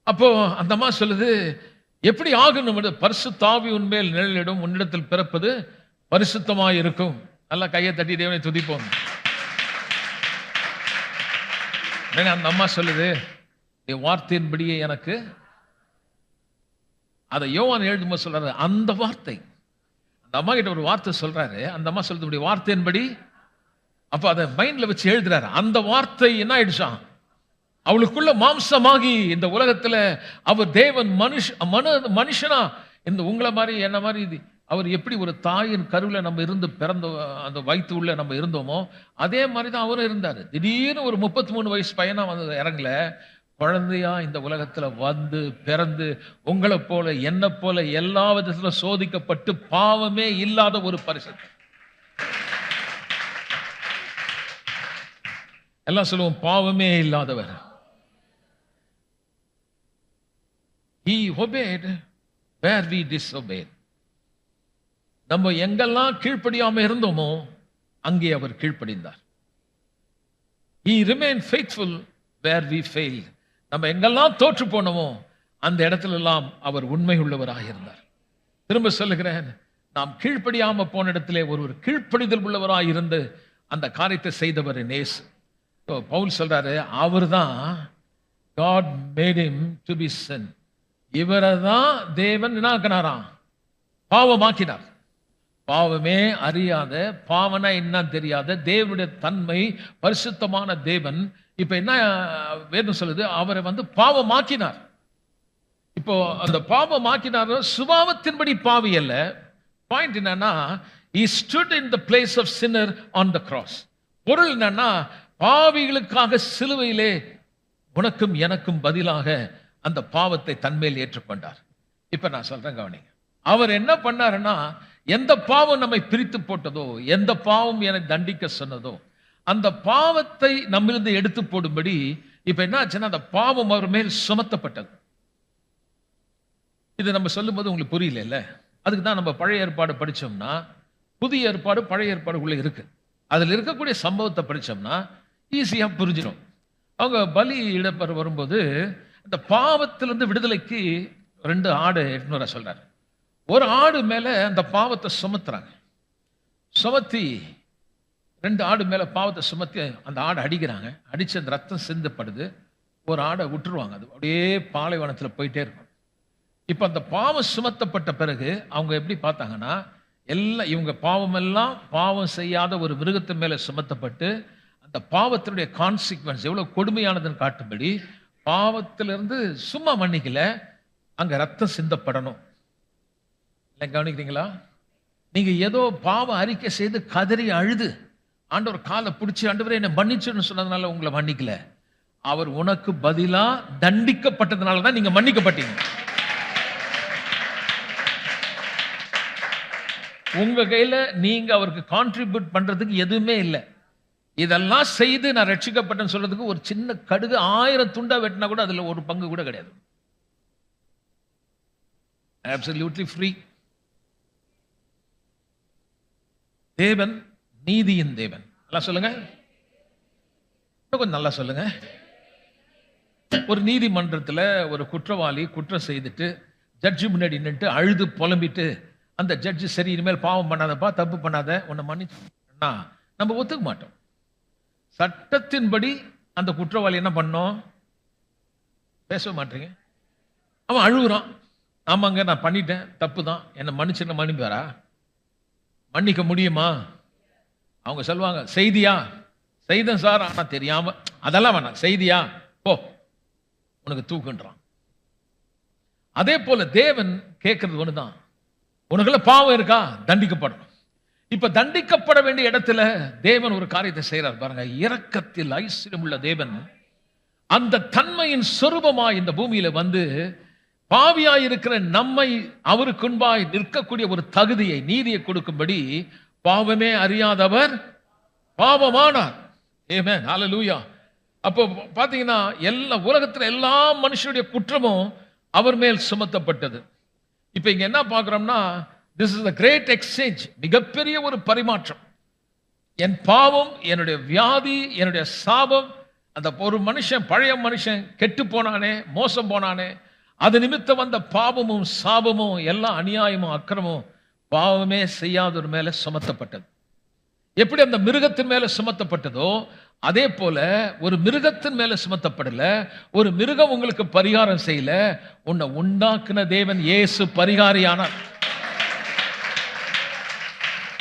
அப்போ அந்த அம்மா சொல்லுது, எப்படி ஆகணும்? பரிசுத்த ஆவி உன்மேல் நிழலிடும், உன்னிடத்தில் பிறப்பது பரிசுத்தமாய் இருக்கும். நல்லா கையை தட்டி தேவனை துதிப்போம். அந்த அம்மா சொல்லுது, என் வார்த்தையின்படியே எனக்கு. அதை யோவான் எழுதும்போது சொல்றாரு, அந்த வார்த்தை. அந்த அம்மா கிட்ட ஒரு வார்த்தை சொல்றாரு. அந்த அம்மா சொல்றது வார்த்தையின்படி. அப்ப அதை மைண்ட்ல வச்சு எழுதுறாரு. அந்த வார்த்தை என்ன ஆயிடுச்சான்? அவளுக்குள்ள மாம்சமாகி இந்த உலகத்துல அவர் தேவன் மனுஷனா இந்த உங்களை மாதிரி என்ன மாதிரி அவர் எப்படி ஒரு தாயின் கருவில நம்ம இருந்து பிறந்த அந்த வயிற்று உள்ள நம்ம இருந்தோமோ அதே மாதிரி தான் அவரும் இருந்தாரு. திடீர்னு ஒரு 33 வயசு பையனா இறங்கல, குழந்தையா இந்த உலகத்துல பிறந்து உங்களை போல என்ன போல எல்லா விதத்துல சோதிக்கப்பட்டு பாவமே இல்லாத ஒரு பரிசுத்தம். எல்லாம் சொல்லுவோம், பாவமே இல்லாதவர். He obeyed where we disobeyed. நம்ம எங்கெல்லாம் கீழ்ப்படியாம இருந்தோமோ அங்கே அவர் கீழ்ப்படிந்தார். He remained faithful where we failed. நம்ம எங்கெல்லாம் தோற்று போனோமோ அந்த இடத்துல எல்லாம் அவர் உண்மை உள்ளவராக இருந்தார். திரும்ப சொல்லுகிறேன், நாம் கீழ்ப்படியாம போன இடத்திலே ஒரு கீழ்ப்படிதல் உள்ளவராக இருந்து அந்த காரியத்தை செய்தவர் நேசு. பவுல் சொல்றாரு, அவர் தான் God made him to be sin. இவரை தான் தேவன் என்னாக்கினாராம்? பாவமாக்கினார். பாவமே அறியாத, பாவனா என்ன தெரியாத தேவனுடைய தன்மை, பரிசுத்தமான தேவன் இப்ப என்ன வேதம் சொல்லுது, அவரை பாவமாக்கினார். இப்போ அந்த பாவமாக்கினார் சுபாவத்தின்படி பாவி அல்ல. பாயிண்ட் என்னன்னா, he stood in the place of sinner on the cross. பொருள் என்னன்னா, பாவிகளுக்காக சிலுவையிலே உனக்கும் எனக்கும் பதிலாக அந்த பாவத்தை தன்மேல் ஏற்றுக்கொண்டார். இப்ப நான் சொல்றேன் கவனிங்க. அவர் என்ன பண்ணாருன்னா, எந்த பாவம் நம்மை பிரித்து போட்டதோ, எந்த பாவம் என்னை தண்டிக்க சொன்னதோ, அந்த பாவத்தை நம்மிலிருந்து எடுத்து போடும்படி இப்ப என்ன ஆச்சுன்னா, அந்த பாவம் அவர் மேல் சுமத்தப்பட்டது. இது நம்ம சொல்லும் போது உங்களுக்கு புரியல. அதுக்கு தான் நம்ம பழைய ஏற்பாடு படிச்சோம்னா, புதிய ஏற்பாடு பழைய ஏற்பாடுக்குள்ள இருக்கு. அதில் இருக்கக்கூடிய சம்பவத்தை படிச்சோம்னா ஈஸியா புரிஞ்சிடும். அவங்க பலி இடப்பெற வரும்போது அந்த பாவத்திலிருந்து விடுதலைக்கு 2 ஆடு எட்நூறு சொல்றாரு. ஒரு ஆடு மேல அந்த பாவத்தை சுமத்துறாங்க. சுமத்தி 2 ஆடு மேல பாவத்தை சுமத்தி அந்த ஆடை அடிக்கிறாங்க. அடிச்சு அந்த ரத்தம் சிந்தப்படுது. ஒரு ஆடை விட்டுருவாங்க. அது அப்படியே பாலைவனத்தில் போயிட்டே இருக்கும். இப்ப அந்த பாவம் சுமத்தப்பட்ட பிறகு அவங்க எப்படி பார்த்தாங்கன்னா, எல்லாம் இவங்க பாவம் செய்யாத ஒரு மிருகத்தின் மேல சுமத்தப்பட்டு அந்த பாவத்தினுடைய கான்சிக்வன்ஸ் எவ்வளவு கொடுமையானதுன்னு காட்டும்படி பாவத்திலிருந்து சும்மா மன்னிக்கல, அங்க ரத்தம் சிந்தப்படணும். இல்லை, கவனிக்கிறீங்களா? நீங்க ஏதோ பாவ அறிக்கை செய்து கதறி அழுது ஆண்டவர் காலை பிடிச்சி ஆண்டவரே என்னை மன்னிச்சுன்னு சொன்னதுனால உங்களை மன்னிக்கல. அவர் உனக்கு பதிலா தண்டிக்கப்பட்டதுனால தான் நீங்க மன்னிக்கப்பட்டீங்க. உங்க கையில நீங்க அவருக்கு கான்ட்ரிபியூட் பண்றதுக்கு எதுவுமே இல்லை. இதெல்லாம் செய்து நான் ரட்சிக்கப்பட்டேன்னு சொல்றதுக்கு ஒரு சின்ன கடுகு 1000 துண்டா வெட்டினா கூட அதுல ஒரு பங்கு கூட கிடையாது. Absolutely free. தேவன் நீதியின் தேவன். நல்லா சொல்லுங்க, கொஞ்சம் நல்லா சொல்லுங்க. ஒரு நீதிமன்றத்தில் ஒரு குற்றவாளி குற்றம் செய்துட்டு ஜட்ஜி முன்னாடி நின்று அழுது புலம்பிட்டு அந்த ஜட்ஜி சரி இனிமேல் பாவம் பண்ணாதப்பா, தப்பு பண்ணாத, உன்னை மன்னிச்சுன்னா நம்ம ஒத்துக்க மாட்டோம். சட்டத்தின்படி அந்த குற்றவாளி என்ன பண்ணோம்? பேச மாட்டீங்க. அவன் அழுகுறான், ஆமாங்க நான் பண்ணிட்டேன், தப்பு தான், என்னை மன்னிச்சுன்னு மன்னிப்பாரா? மன்னிக்க முடியுமா? அவங்க சொல்லுவாங்க செய்தியா? செய்தேன் சார், ஆனா தெரியாம. அதெல்லாம் வேணாம், செய்தியா போ உனக்கு தூக்குன்றான். அதே போல தேவன் கேட்கறது ஒண்ணுதான், உனக்குள்ள பாவம் இருக்கா, தண்டிக்கப்படணும். இப்ப தண்டிக்கப்பட வேண்டிய இடத்துல தேவன் ஒரு காரியத்தை செய்யறார் பாருங்க. இரக்கத்தில் ஐஸ்வர்யம் உள்ள தேவன் அந்த தன்மையின் சொரூபமா இந்த பூமியில பாவியாய் இருக்கிற நம்மை அவருக்கு முன்பாய் நிற்கக்கூடிய ஒரு தகுதியை, நீதியை கொடுக்கும்படி பாவமே அறியாதவர் பாவமானார். ஆமென், ஹல்லேலூயா. அப்போ பாத்தீங்கன்னா எல்லா உலகத்துல எல்லா மனுஷனுடைய குற்றமும் அவர் மேல் சுமத்தப்பட்டது. இப்ப இங்க என்ன பார்க்கிறோம்னா, this is a great exchange, மிகப்பெரிய ஒரு பரிமாற்றம். என் பாவம், என்னுடைய வியாதி, என்னுடைய சாபம், அந்த ஒரு மனுஷன், பழைய மனுஷன் கெட்டு போனானே, மோசம் போனானே, அது நிமித்தம் வந்த பாவமும் சாபமும் எல்லாம் அநியாயமும் அக்கிரமும் பாவமே செய்யாதவர் மேல சுமத்தப்பட்டது. எப்படி அந்த மிருகத்தின் மேல சுமத்தப்பட்டதோ அதே போல ஒரு மிருகத்தின் மேல சுமத்தப்படல. ஒரு மிருகம் உங்களுக்கு பரிகாரம் செய்யல, உன்னை உண்டாக்குன தேவன் இயேசு பரிகாரியானார்.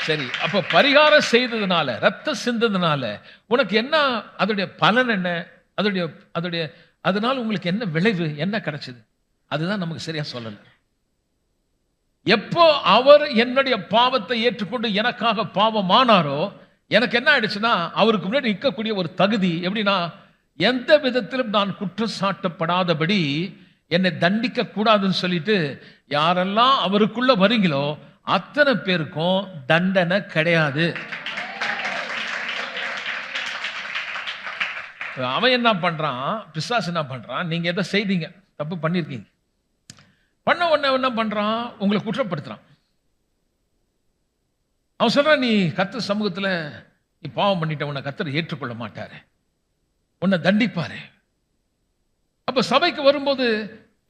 சரி, அப்ப பரிகாரம் செய்ததுனால, ரத்தம் சிந்ததுனால உனக்கு என்ன, அதோடைய பலன் என்ன, அதனால உங்களுக்கு என்ன விளைவு, என்ன கிடைச்சது? அதுதான் நமக்கு சரியா சொல்லல. எப்போ அவர் என்னுடைய பாவத்தை ஏற்றுக்கொண்டு எனக்காக பாவமானாரோ, எனக்கு என்ன ஆயிடுச்சுன்னா, அவருக்கு முன்னாடி நிற்கக்கூடிய ஒரு தகுதி எப்படின்னா, எந்த விதத்திலும் நான் குற்றம் சாட்டப்படாதபடி என்னை தண்டிக்க கூடாதுன்னு சொல்லிட்டு யாரெல்லாம் அவருக்குள்ள வரீங்களோ அத்தனை பேருக்கும் தண்டனை கிடையாது. அவன் என்ன பண்றான், பிசாசு என்ன பண்றான், நீங்க எதை செய்தீங்க, தப்பு பண்ணிருக்கீங்க, பண்ண உடனே என்ன பண்றான், உங்களை குற்றப்படுத்துறான். அவன் சொல்றான், நீ கர்த்தர் சமூகத்துல நீ பாவம் பண்ணிட்ட, உன்னை கர்த்தர் ஏற்றுக்கொள்ள மாட்டாரு, உன்னை தண்டிப்பாரு. அப்ப சபைக்கு வரும்போது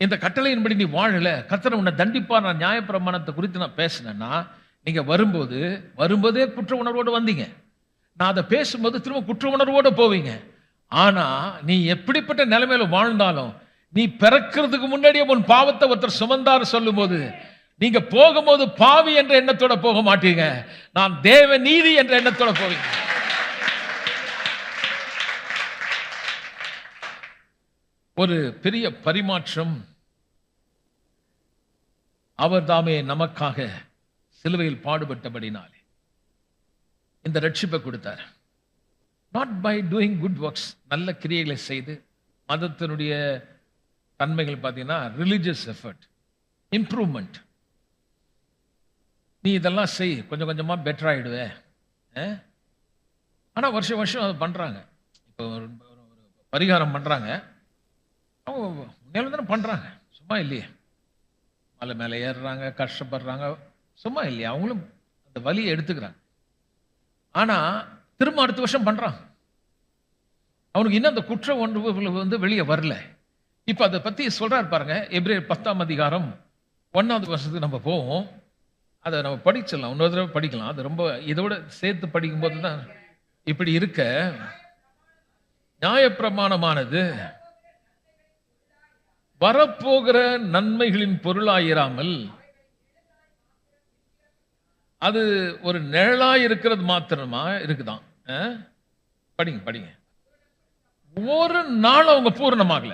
இந்த கட்டளையின்படி நீ வாழல, கர்த்தர் உன்னை தண்டிப்பார், நான் நியாயப்பிரமாணத்தை குறித்து நான் பேசினேன்னா, நீங்க வரும்போதே குற்ற உணர்வோடு வந்தீங்க. நான் அதை பேசும்போது திரும்ப குற்ற உணர்வோடு போவீங்க. ஆனா நீ எப்படிப்பட்ட நிலைமையில வாழ்ந்தாலும், நீ பிறக்கிறதுக்கு முன்னாடியே உன் பாவத்தை ஒருத்தர் சுமந்தார் சொல்லும் போது நீங்க போகும்போது பாவி என்ற எண்ணத்தோட போக மாட்டீங்க, நான் தேவ நீதி என்ற எண்ணத்தோட போவீங்க. ஒரு பெரிய பரிமாற்றம். அவர் தாமே நமக்காக சிலுவையில் பாடுபட்டபடினாலே இந்த ரட்சிப்பை கொடுத்தார். Not by doing good works, நல்ல கிரியைகளை செய்து. மதத்தினுடைய தன்மைகள் பார்த்தீங்கன்னா ரிலிஜியஸ் எஃபர்ட், இம்ப்ரூவ்மெண்ட். நீ இதெல்லாம் செய், கொஞ்சம் கொஞ்சமா பெட்டர் ஆயிடுவேன். ஆனா வருஷம் வருஷம் அது பண்றாங்க. இப்போ ஒரு பரிகாரம் பண்றாங்க, அவங்க மேலும் தானே பண்றாங்க, சும்மா இல்லையே. மலை மேலே ஏறுறாங்க, கஷ்டப்படுறாங்க, சும்மா இல்லையா. அவங்களும் அந்த வலியை எடுத்துக்கிறாங்க. ஆனா திரும்ப அடுத்த வருஷம் பண்றான். அவனுக்கு இன்னும் அந்த குற்ற உணர்வு வந்து வெளியே வரல. இப்ப அதை பத்தி சொல்றாரு பாருங்க. எபிரேயர் 10ஆம் அதிகாரம் 1வது வருஷத்துக்கு நம்ம போவோம். அதை நம்ம படிச்சிடலாம், இன்னொரு தடவை படிக்கலாம். அது ரொம்ப இதோட சேர்த்து படிக்கும் போது தான் இப்படி இருக்க. நியாயப்பிரமாணமானது வரப்போகிற நன்மைகளின் பொருளாயிராமல் அது ஒரு நிழலாய் இருக்கிறது மாத்திரமா இருக்குதான். படிங்க படிங்க. ஒரு நாள் அவங்க பூரணமாகல.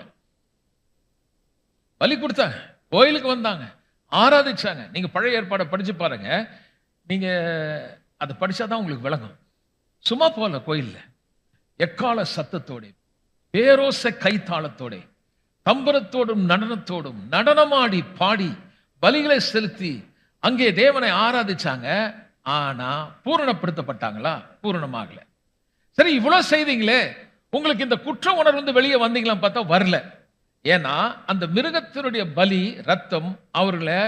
பலி கொடுத்தாங்க, கோயிலுக்கு வந்தாங்க, ஆராதிச்சாங்க. நீங்க பழைய ஏற்பாடை படிச்சு பாருங்க. நீங்க அதை படிச்சாதான் உங்களுக்கு விளங்கும். சும்மா போல கோயில்ல எக்கால சத்தத்தோட, பேரோச கைத்தாளத்தோட, தம்பரத்தோடும் நடனத்தோடும் நடனமாடி பாடி பலிகளை செலுத்தி அங்கே தேவனை ஆராதிச்சாங்க. ஆனா பூரணப்படுத்தப்பட்டாங்களா? பூரணமாகல. சரி, இவ்வளவு செய்தீங்களே, உங்களுக்கு இந்த குற்ற உணர்வு வந்து வெளியே வந்தீங்களா பார்த்தா வரல. ஏன்னா அந்த மிருகத்தினுடைய பலி ரத்தம் அவர்களை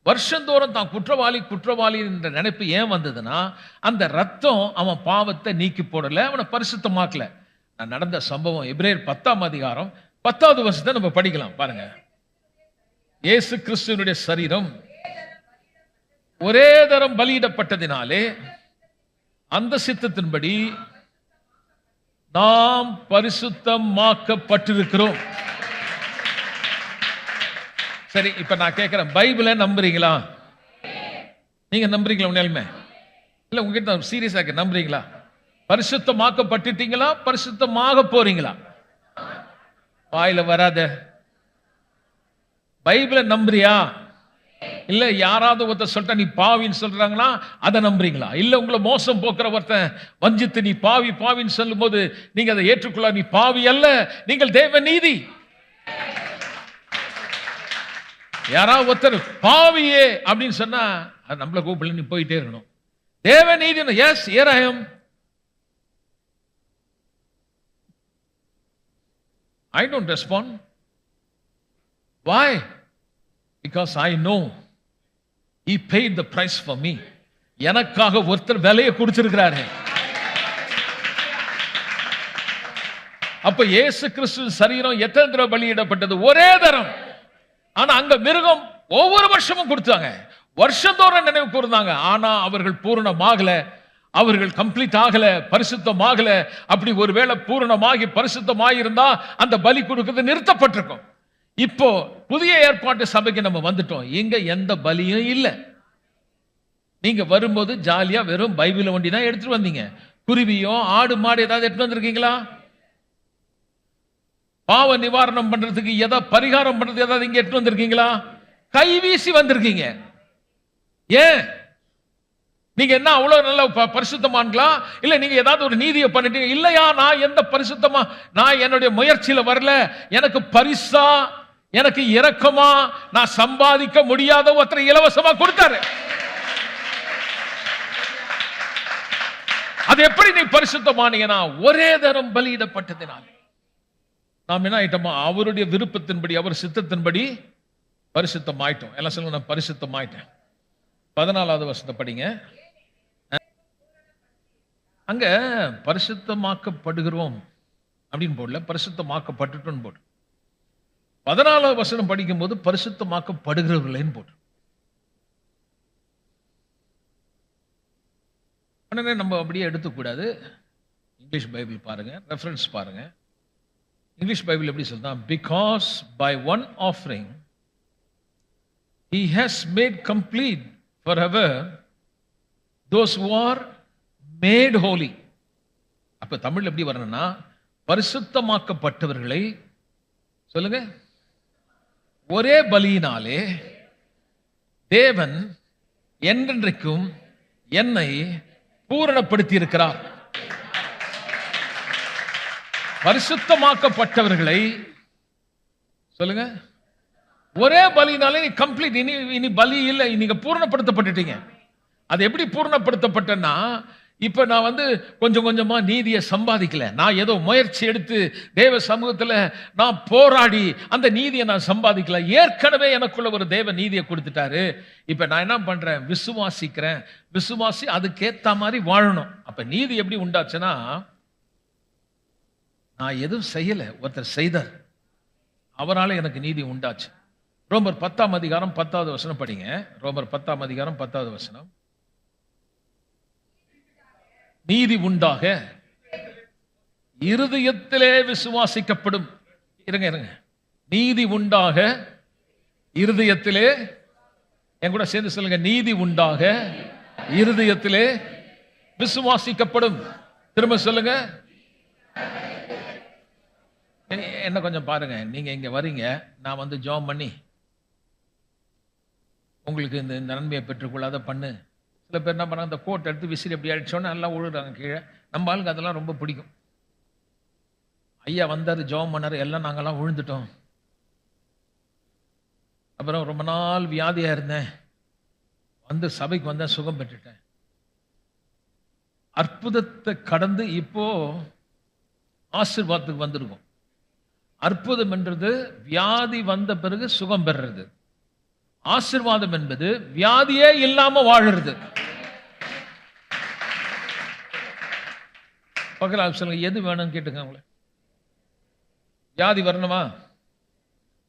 வருஷந்தோறும் தான் குற்றவாளி குற்றவாளி என்ற நினைப்பு ஏன் வந்ததுன்னா, அந்த ரத்தம் அவன் பாவத்தை நீக்கி போடல, அவனை பரிசுத்தமாக்கல. நடந்த சம்பவம் எபிரேயர் 10ஆம் அதிகாரம் 10வது வருஷத்தை நம்ம படிக்கலாம் பாருங்க. இயேசு கிறிஸ்துவினுடைய சரீரம் ஒரே தரம் பலியிடப்பட்டதினாலே அந்த சித்தத்தின்படி நாம் பரிசுத்தமாக்கப்பட்டிருக்கிறோம். சரி, இப்ப நான் கேட்கிறேன், பைபிளை நம்புறீங்களா? நீங்க நம்புறீங்களா? உண்மையாலுமே இல்ல, உங்ககிட்ட சீரியஸா நம்புறீங்களா? பரிசுத்தமாக்கப்பட்டுட்டீங்களா? பரிசுத்தமாக போறீங்களா? வாயில வராத. பைபிளை நம்புறியா? இல்ல யாராவது ஒருத்தர் சொல்லிட்டா நீ பாவின்னு சொல்றாங்களா, அதை நம்புறீங்களா? இல்ல உங்களை மோசம் போக்குற ஒருத்தன் வஞ்சித்து நீ பாவி பாவின்னு சொல்லும் போது நீங்க அதை ஏற்றுக்கொள்ள, நீ பாவி அல்ல, நீங்கள் தேவ நீதி. யாராவது ஒருத்தர் பாவியே அப்படின்னு சொன்னா அது நம்மள கூப்பிடல, நீ போயிட்டே இருக்கணும். தேவ நீதி. Yes, here I am. I don't respond. Why? Because I know He paid the price for me. எனக்காக ஒருத்தர் விலையை கொடுத்திருக்கிறாரு. அப்ப இயேசு கிறிஸ்துவின் சரீரம் எத்தனை தடவை பலியிடப்பட்டது? ஒரே தரம். ஆனா அங்க மிருகம் ஒவ்வொரு வருஷமும் கொடுத்தாங்க, வருஷந்தோறும் நினைவு கூர்ந்தாங்க. ஆனா அவர்கள் பூரணமாகல, அவர்கள் கம்ப்ளீட் ஆகல, பரிசுத்தமாகல. அப்படி ஒருவேளை பூரணமாகி பரிசுத்தமாகி இருந்தா அந்த பலி கொடுக்கிறது நிறுத்தப்பட்டிருக்கும். இப்போ புதிய ஏற்பாட்டு சபைக்கு நம்ம வந்துட்டோம், இங்க எந்த பலியும் இல்லை. நீங்க வரும்போது ஜாலியா வெறும் பைபிளை ஒண்டி தான் எடுத்துட்டு வந்தீங்க. குருவியோ ஆடு மாடு ஏதாவது எடுத்து வந்திருக்கீங்களா? பாவ நிவாரணம் பண்றதுக்கு ஏதாவது பரிகாரம் பண்றது ஏதாவது இங்க எடுத்து வந்திருக்கீங்களா? கை வீசி வந்திருக்கீங்க. ஏன்? நீங்க என்ன அவ்வளவு நல்ல பரிசுத்தமான்களா? இல்ல நீங்க ஏதாவது ஒரு நீதியை பண்ணிட்டீங்க? இல்லையா, நான் எந்த பரிசுத்தமா, நான் என்னுடைய முயற்சியில வரல, எனக்கு பரிசா, எனக்கு இரக்கமா, நான் சம்பாதிக்க முடியாத ஒருத்தரை இலவசமா கொடுத்தாரு. அது எப்படி நீ பரிசுத்தமானீங்கன்னா? ஒரே தரம் பலியிடப்பட்டதினால். நாம் என்ன ஆயிட்டோமா? அவருடைய விருப்பத்தின்படி, அவர் சித்தத்தின்படி பரிசுத்தம் ஆயிட்டோம். எல்லாம் சொல்லுங்க, நான் பரிசுத்தம் ஆயிட்டேன். 14வது வருஷத்தை படிங்க. அங்க பரிசுத்தமாக்கப்படுகிறோம் அப்படின்னு போடல, பரிசுத்தமாக்கப்பட்டுட்டோம் போடு. 14வது வசனம் படிக்கும் போது பரிசுத்தமாக்கப்படுகிறவர்களேன்னு போடு. உடனே நம்ம அப்படியே எடுத்துக்கூடாது. இங்கிலீஷ் பைபிள் பாருங்க, ரெஃபரன்ஸ் பாருங்க. இங்கிலீஷ் பைபிள் எப்படி சொல்றா? Because by one offering He has made complete forever those who are made holy. அப்ப தமிழ் எப்படி வரணும்னா, பரிசுத்தமாக்கப்பட்டவர்களை சொல்லுங்க, ஒரே பலியினாலே தேவன் என்றென்றைக்கும் என்னை பூரணப்படுத்தி இருக்கிறார். பரிசுத்தமாக்கப்பட்டவர்களை சொல்லுங்க, ஒரே பலியினாலே நீ கம்ப்ளீட், இனி பலி இல்லை, நீங்க பூரணப்படுத்தப்பட்டுட்டீங்க. அது எப்படி பூரணப்படுத்தப்பட்டன்னா, இப்ப நான் கொஞ்சம் கொஞ்சமா நீதியை சம்பாதிக்கல, நான் ஏதோ முயற்சி எடுத்து தேவ சமூகத்துல நான் போராடி அந்த நீதியை நான் சம்பாதிக்கல, ஏற்கனவே எனக்குள்ள ஒரு தேவ நீதியை கொடுத்துட்டாரு. இப்ப நான் என்ன பண்றேன், விசுவாசிக்கிறேன், விசுவாசி அதுக்கேத்த மாதிரி வாழணும். அப்ப நீதி எப்படி உண்டாச்சுன்னா, நான் எதுவும் செய்யல, ஒருத்தர் செய்தார், அவரால் எனக்கு நீதி உண்டாச்சு. ரோமர் 10ஆம் அதிகாரம் 10வது வசனம் படிங்க. ரோமர் 10ஆம் அதிகாரம் 10வது வசனம். நீதி உண்டாக இருதயத்திலே விசுவாசிக்கப்படும். இருங்க, நீதி உண்டாக இருதயத்திலே, என் கூட சேர்ந்து சொல்லுங்க, நீதி உண்டாக இருதயத்திலே விசுவாசிக்கப்படும். திரும்ப சொல்லுங்க. என்ன கொஞ்சம் பாருங்க, நீங்க இங்க வரீங்க, நான் ஜெபம் பண்ணி உங்களுக்கு இந்த நன்மையை பெற்றுக்கொள்ளாத பண்ணு. சில பேர் என்ன பண்ணாங்க, அந்த கோட் எடுத்து விசிறி எப்படி அடிச்சோன்னு நல்லா விழுறாங்க கீழே. நம்ம ஆளுக்கு அதெல்லாம் ரொம்ப பிடிக்கும். ஐயா வந்தார், ஜெபம் பண்ணார், எல்லாம் நாங்கெல்லாம் விழுந்துட்டோம். அப்புறம் ரொம்ப நாள் வியாதியா இருந்தேன், சபைக்கு வந்தேன், சுகம் பெற்றுட்டேன். அற்புதத்தை கடந்து இப்போ ஆசீர்வாதத்துக்கு வந்திருக்கும். அற்புதம் என்றது வியாதி வந்த பிறகு சுகம் பெறுறது. ஆசீர்வாதம் என்பது வியாதியே இல்லாம வாழுறது. பக்கத்துல சொல்லுங்க, எது வேணும்னு கேட்டுங்க. உங்களை வியாதி வரணுமா,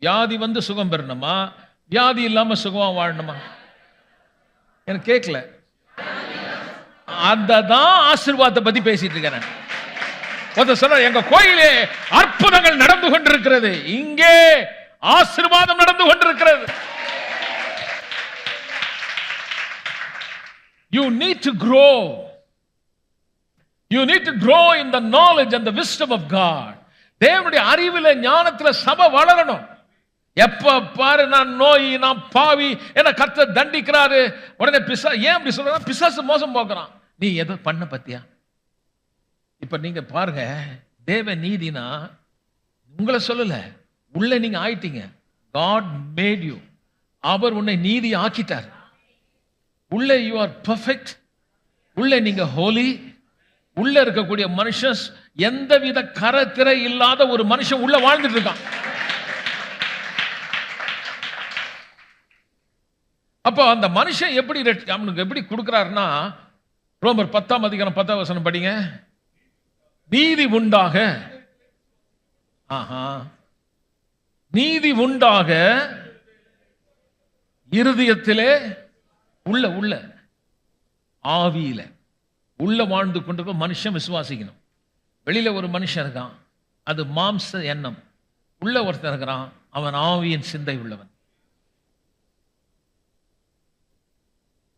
வியாதி சுகம் பெறணுமா, வியாதி இல்லாம சுகமா வாழணுமா? எனக்கு கேட்கல. அதான் ஆசீர்வாதத்தை பத்தி பேசிட்டு இருக்கேன். சொன்ன, எங்க கோயிலே அற்புதங்கள் நடந்து கொண்டிருக்கிறது, இங்கே ஆசீர்வாதம் நடந்து கொண்டிருக்கிறது. You need to grow. You need to grow in the knowledge and the wisdom of God. தேவனுடைய அறிவில ஞானத்துல சபை வளரணும். எப்ப பாரு நான் நோய், நான் பாவி, என்ன கர்த்தர் தண்டிக்கிறாரு, உடனே ஏன் அப்படி சொல்றாங்க, பிசாசு மோசம் போக்குறான். நீ எதை பண்ண பத்தியா? இப்ப நீங்க பாருங்க, தேவ நீதினா உங்களை சொல்லல, உள்ள நீங்க ஆயிட்டீங்க. God made you. அவர் உன்னை நீதி ஆக்கிட்டார். உள்ள you are perfect. உள்ள நீங்க holy. உள்ள இருக்கக்கூடிய மனுஷன் எந்தவித கரத்திரை இல்லாத ஒரு மனுஷன் உள்ள வாழ்ந்துட்டு இருக்கான். அப்ப அந்த மனுஷன் எப்படி அவனுக்கு எப்படி கொடுக்கிறாருன்னா, ரோமர் 10ஆம் அதிகாரம் 10வது வசனம் படிங்க. நீதி உண்டாக, நீதி உண்டாக இருதயத்திலே, உள்ள ஆவியில உள்ள வாழ்ந்து கொண்டிருக்க மனுஷன் விசுவாசிக்கணும். வெளியில ஒரு மனுஷன் இருக்கான், அது மாம்ச எண்ணம். உள்ள ஒருத்தன் இருக்கிறான், அவன் ஆவியின் சிந்தை உள்ளவன்.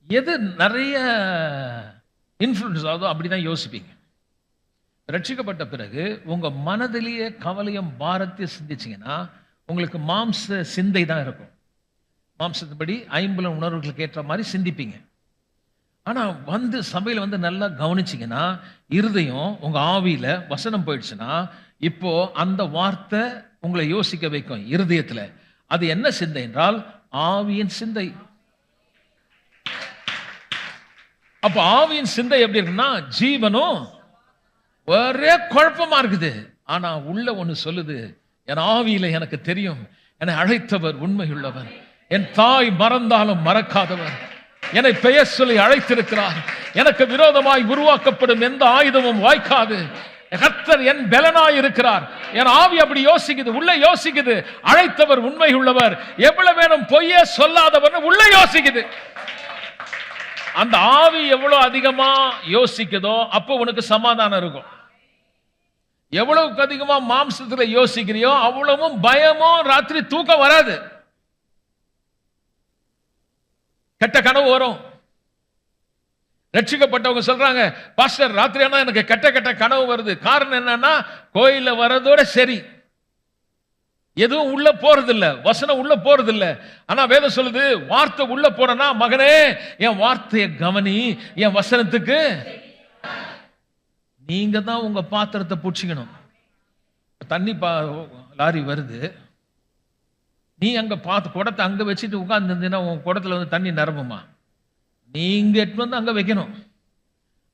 எது நிறைய இன்ஃப்ளூயன்ஸ் ஆகுதோ அப்படிதான் யோசிப்பீங்க. ரட்சிக்கப்பட்ட பிறகு உங்க மனதிலேயே கவலையும் பாரத்தையும் சிந்திச்சிங்கன்னா உங்களுக்கு மாம்ச சிந்தை தான் இருக்கும். மாம்சத்துப்படி ஐம்புலன் உணர்வுகளுக்கு ஏற்ற மாதிரி சிந்திப்பீங்க. ஆனா சபையில நல்லா கவனிச்சிங்கன்னா, இருதயம் உங்க ஆவியில வசனம் போயிடுச்சுன்னா, இப்போ அந்த வார்த்தை உங்களை யோசிக்க வைக்கும் இருதயத்துல. அது என்ன சிந்தை என்றால் ஆவியின் சிந்தை. அப்ப ஆவியின் சிந்தை எப்படி இருக்குன்னா, ஜீவனும் ஒரே குழப்பமா இருக்குது. ஆனா உள்ள ஒண்ணு சொல்லுது, என் ஆவியில எனக்கு தெரியும், என்னை அழைத்தவர் உண்மையுள்ளவர், என் தாய் மறந்தாலும் மறக்காதவர், என்னை பெயர் சொல்லி அழைத்திருக்கிறார், எனக்கு விரோதமாய் உருவாக்கப்படும் எந்த ஆயுதமும் வாய்க்காது, கர்த்தர் என் பலனாய் இருக்கிறார். என் ஆவி அப்படி யோசிக்குது, உள்ள யோசிக்குது, அழைத்தவர் உண்மை உள்ளவர், எவ்வளவு வேணும் பொய்யே சொல்லாதவர் உள்ள யோசிக்குது. அந்த ஆவி எவ்வளவு அதிகமா யோசிக்குதோ அப்போ உனக்கு சமாதானம் இருக்கும். எவ்வளவுக்கு அதிகமா மாம்சத்துல யோசிக்கிறியோ அவ்வளவும் பயமும், ராத்திரி தூக்கம் வராது. கெட்ட கனவு வரும். ரட்சிக்கப்பட்டவங்க சொல்றாங்க, பாஸ்டர் ராத்திரி ஆனா எனக்கு கெட்ட கெட்ட கனவு வருது. காரணம் என்னன்னா, கோயில வரதோட சரி, எதுவும் உள்ள போறது இல்ல, வசனம் உள்ள போறது இல்ல. ஆனா வேதம் சொல்லுது, வார்த்தை உள்ள போறனா, மகனே என் வார்த்தையை கவனி, என் வசனத்துக்கு நீங்க தான் உங்க பாத்திரத்தை புடிச்சுக்கணும். தண்ணி லாரி வருது, நீ அங்க பார்த்து குடத்தை அங்க வச்சுட்டு உட்கார்ந்து உன் குடத்துல வந்து தண்ணி நிரம்புமா? நீங்க எடுத்து வந்து அங்க வைக்கணும்.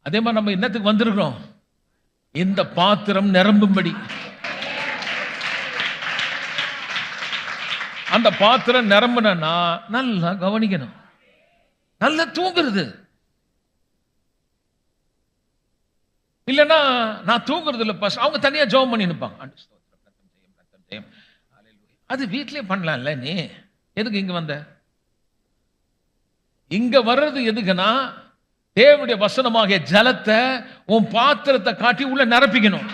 அதே மாதிரி நம்ம என்னத்துக்கு வந்திருக்கிறோம்? இந்த பாத்திரம் நிரம்பும்படி. அந்த பாத்திரம் நிரம்புனா நல்லா கவனிக்கணும், நல்லா தூங்குறது. இல்லைன்னா நான் தூங்குறது இல்லை பாஸ், அவங்க தனியா ஜெபம் பண்ணி நிற்பாங்க. அது வீட்டிலே பண்ணலாம்ல, நீ எதுக்கு இங்க வந்த? இங்க வர்றது எதுக்குன்னா, தேவனுடைய வசனமாகிய ஜலத்தை உன் பாத்திரத்தை காட்டி உள்ள நிரப்பிக்கணும்.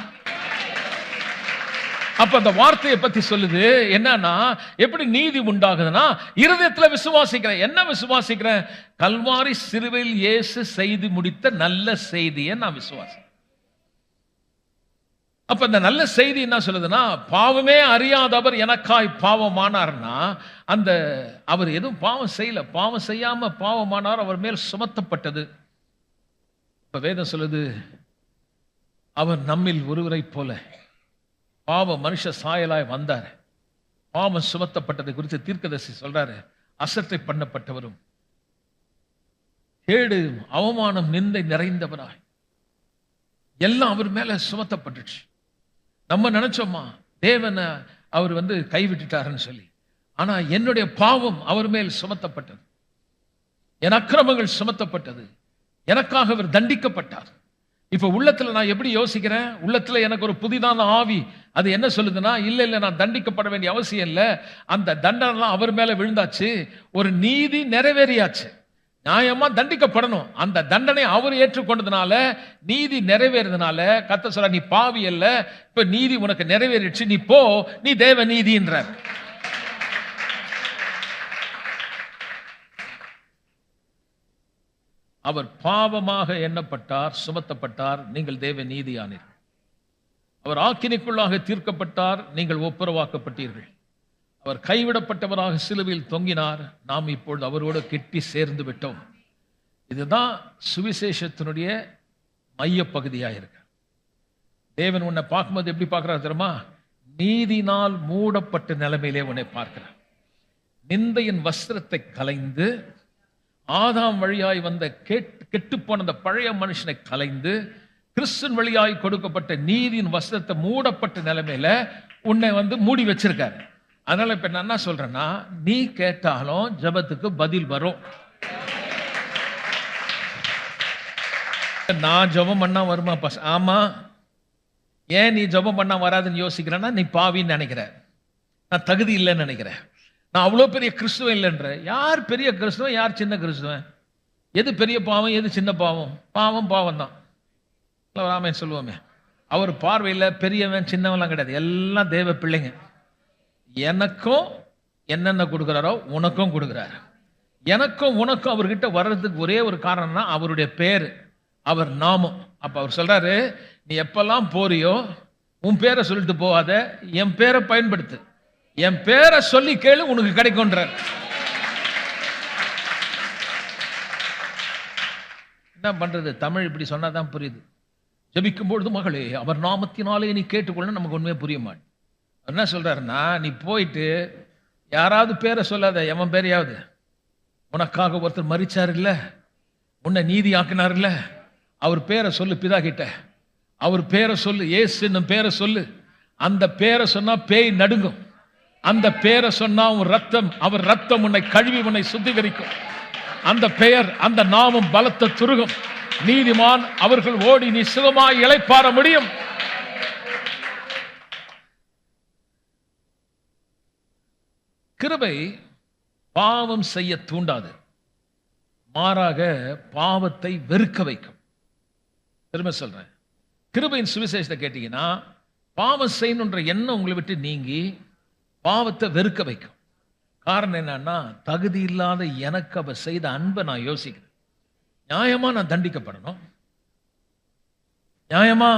அப்ப அந்த வார்த்தையை பத்தி சொல்லுது என்னன்னா, எப்படி நீதி உண்டாகுதுன்னா, இருதயத்துல விசுவாசிக்கிறேன். என்ன விசுவாசிக்கிறேன்? கல்வாரி சிலுவையில் இயேசு செய்து முடித்த நல்ல செய்தியை நான் விசுவாசிக்கிறேன். அப்ப இந்த நல்ல செய்தி என்ன சொல்லுதுன்னா, பாவமே அறியாதவர் எனக்காய் பாவமானார்னா, அந்த அவர் எதுவும் பாவம் செய்யல, பாவம் செய்யாம பாவமானார், அவர் மேல் சுமத்தப்பட்டது. இப்ப வேதம் சொல்லுது, அவர் நம்மில் ஒருவரை போல பாவ மனுஷ சாயலாய் வந்தார், பாவம் சுமத்தப்பட்டதை குறித்து தீர்க்கதரிசி சொல்றாரு. அசட்டை பண்ணப்பட்டவரும் கேடு அவமானம் நிந்தை நிறைந்தவராய் எல்லாம் அவர் மேல சுமத்தப்பட்டுச்சு. நம்ம நினைச்சோமா தேவனை அவர் கைவிட்டுட்டாருன்னு சொல்லி. ஆனா என்னுடைய பாவம் அவர் மேல் சுமத்தப்பட்டது, என் அக்கிரமங்கள் சுமத்தப்பட்டது, எனக்காக அவர் தண்டிக்கப்பட்டார். இப்ப உள்ளத்துல நான் எப்படி யோசிக்கிறேன்? உள்ளத்துல எனக்கு ஒரு புதிதான ஆவி அது என்ன சொல்லுதுன்னா, இல்ல நான் தண்டிக்கப்பட வேண்டிய அவசியம் இல்லை, அந்த தண்டனை அவர் மேல விழுந்தாச்சு, ஒரு நீதி நிறைவேறியாச்சு, நியாயமா தண்டிக்கப்படணும். அந்த தண்டனை அவர் ஏற்றுக்கொண்டதுனால, நீதி நிறைவேறதுனால கர்த்தர் சொல்ற, நீ பாவி அல்ல, இப்ப நீதி உனக்கு நிறைவேறிடுச்சு, நீ போ, நீ தேவ நீதின்றார். அவர் பாவமாக எண்ணப்பட்டார், சுமத்தப்பட்டார், நீங்கள் தேவ நீதியானீர்கள். அவர் ஆக்கினைக்குள்ளாக தீர்க்கப்பட்டார், நீங்கள் ஒப்புரவாக்கப்பட்டீர்கள். அவர் கைவிடப்பட்டவராக சிலுவையில் தொங்கினார், நாம் இப்பொழுது அவரோடு கெட்டி சேர்ந்து விட்டோம். இதுதான் சுவிசேஷத்தினுடைய மைய பகுதியாக இருக்கு. தேவன் உன்னை பார்க்கும்போது எப்படி பார்க்கிறார் தெரியுமா? நீதினால் மூடப்பட்ட நிலைமையிலே உன்னை பார்க்கிறார். நிந்தையின் வஸ்திரத்தை கலைந்து, ஆதாம் வழியாய் வந்த கெட்டு போன அந்த பழைய மனுஷனை கலைந்து, கிறிஸ்துவின் வழியாய் கொடுக்கப்பட்ட நீதியின் வஸ்திரத்தை மூடப்பட்ட நிலைமையில உன்னை மூடி வச்சிருக்காரு. அதனால இப்ப நான் என்ன சொல்றேன்னா, நீ கேட்டாலும் ஜெபத்துக்கு பதில் வரும். நான் ஜெபம் பண்ணா வருமா பாஸ்? ஆமா. ஏன் நீ ஜெபம் பண்ணா வராதுன்னு யோசிக்கிறேன்னா, நீ பாவின்னு நினைக்கிற, நான் தகுதி இல்லைன்னு நினைக்கிறேன், நான் அவ்வளோ பெரிய கிறிஸ்துவன் இல்லைன்ற. யார் பெரிய கிறிஸ்துவன், யார் சின்ன கிறிஸ்துவன்? எது பெரிய பாவம், எது சின்ன பாவம்? பாவம் பாவம் தான். ராமன் சொல்லுவோமே, அவர் பார்வையில் பெரியவன் சின்னவன்லாம் கிடையாது, எல்லாம் தேவ பிள்ளைங்க. எனக்கும் என்னென்ன கொடுக்குறாரோ உனக்கும் கொடுக்குறாரு. எனக்கும் உனக்கும் அவர்கிட்ட வர்றதுக்கு ஒரே ஒரு காரணம்னா அவருடைய பேர், அவர் நாமம். அப்ப அவர் சொல்றாரு, நீ எப்பெல்லாம் போறியோ உன் பேரை சொல்லிட்டு போகாத, என் பேரை பயன்படுத்து, என் பேரை சொல்லி கேளு, உனக்கு கிடைக்கும்ன்றார். என்ன பண்றது? தமிழ் இப்படி சொன்னாதான் புரியுது. ஜெபிக்கும் பொழுது மகளே அவர் நாமத்தினாலே நீ கேட்டுக்கொள்ள நமக்கு ஒண்ணுமே புரிய மாட்டேன். என்ன சொல்றாருன்னா, நீ போயிட்டு யாராவது பேரை சொல்லாத, எவன் பேரையாவது, உனக்காக ஒருத்தர் மரிச்சார் இல்ல, உன்னை நீதி ஆக்கினார் இல்ல, அவர் பேரை சொல்லு, பிதா கிட்ட அவர் பேரை சொல்லு, ஏசு என்னும் பேரை சொல்லு. அந்த பேரை சொன்னா பேய் நடுங்கும், அந்த பேரை சொன்னா அவர் ரத்தம் உன்னை கழுவி உன்னை சுத்திகரிக்கும். அந்த பெயர், அந்த நாமம் பலத்த துருகம். நீதிமான் அவர்கள் ஓடி நீ சுகமாய் இளைப்பாற முடியும். கிருபை பாவம் செய்ய தூண்டாது, மாறாக பாவத்தை வெறுக்க வைக்கும். திரும்ப சொல்றேன், கிருபையின் சுவிசேஷத்தை கேட்டீங்கன்னா, பாவம் செய்யணுன்ற எண்ணம் உங்களை விட்டு நீங்கி பாவத்தை வெறுக்க வைக்கும். காரணம் என்னன்னா, தகுதி இல்லாத எனக்கு அவ செய்த அன்பை நான் யோசிக்கிறேன். நியாயமா நான் தண்டிக்கப்படணும். நியாயமா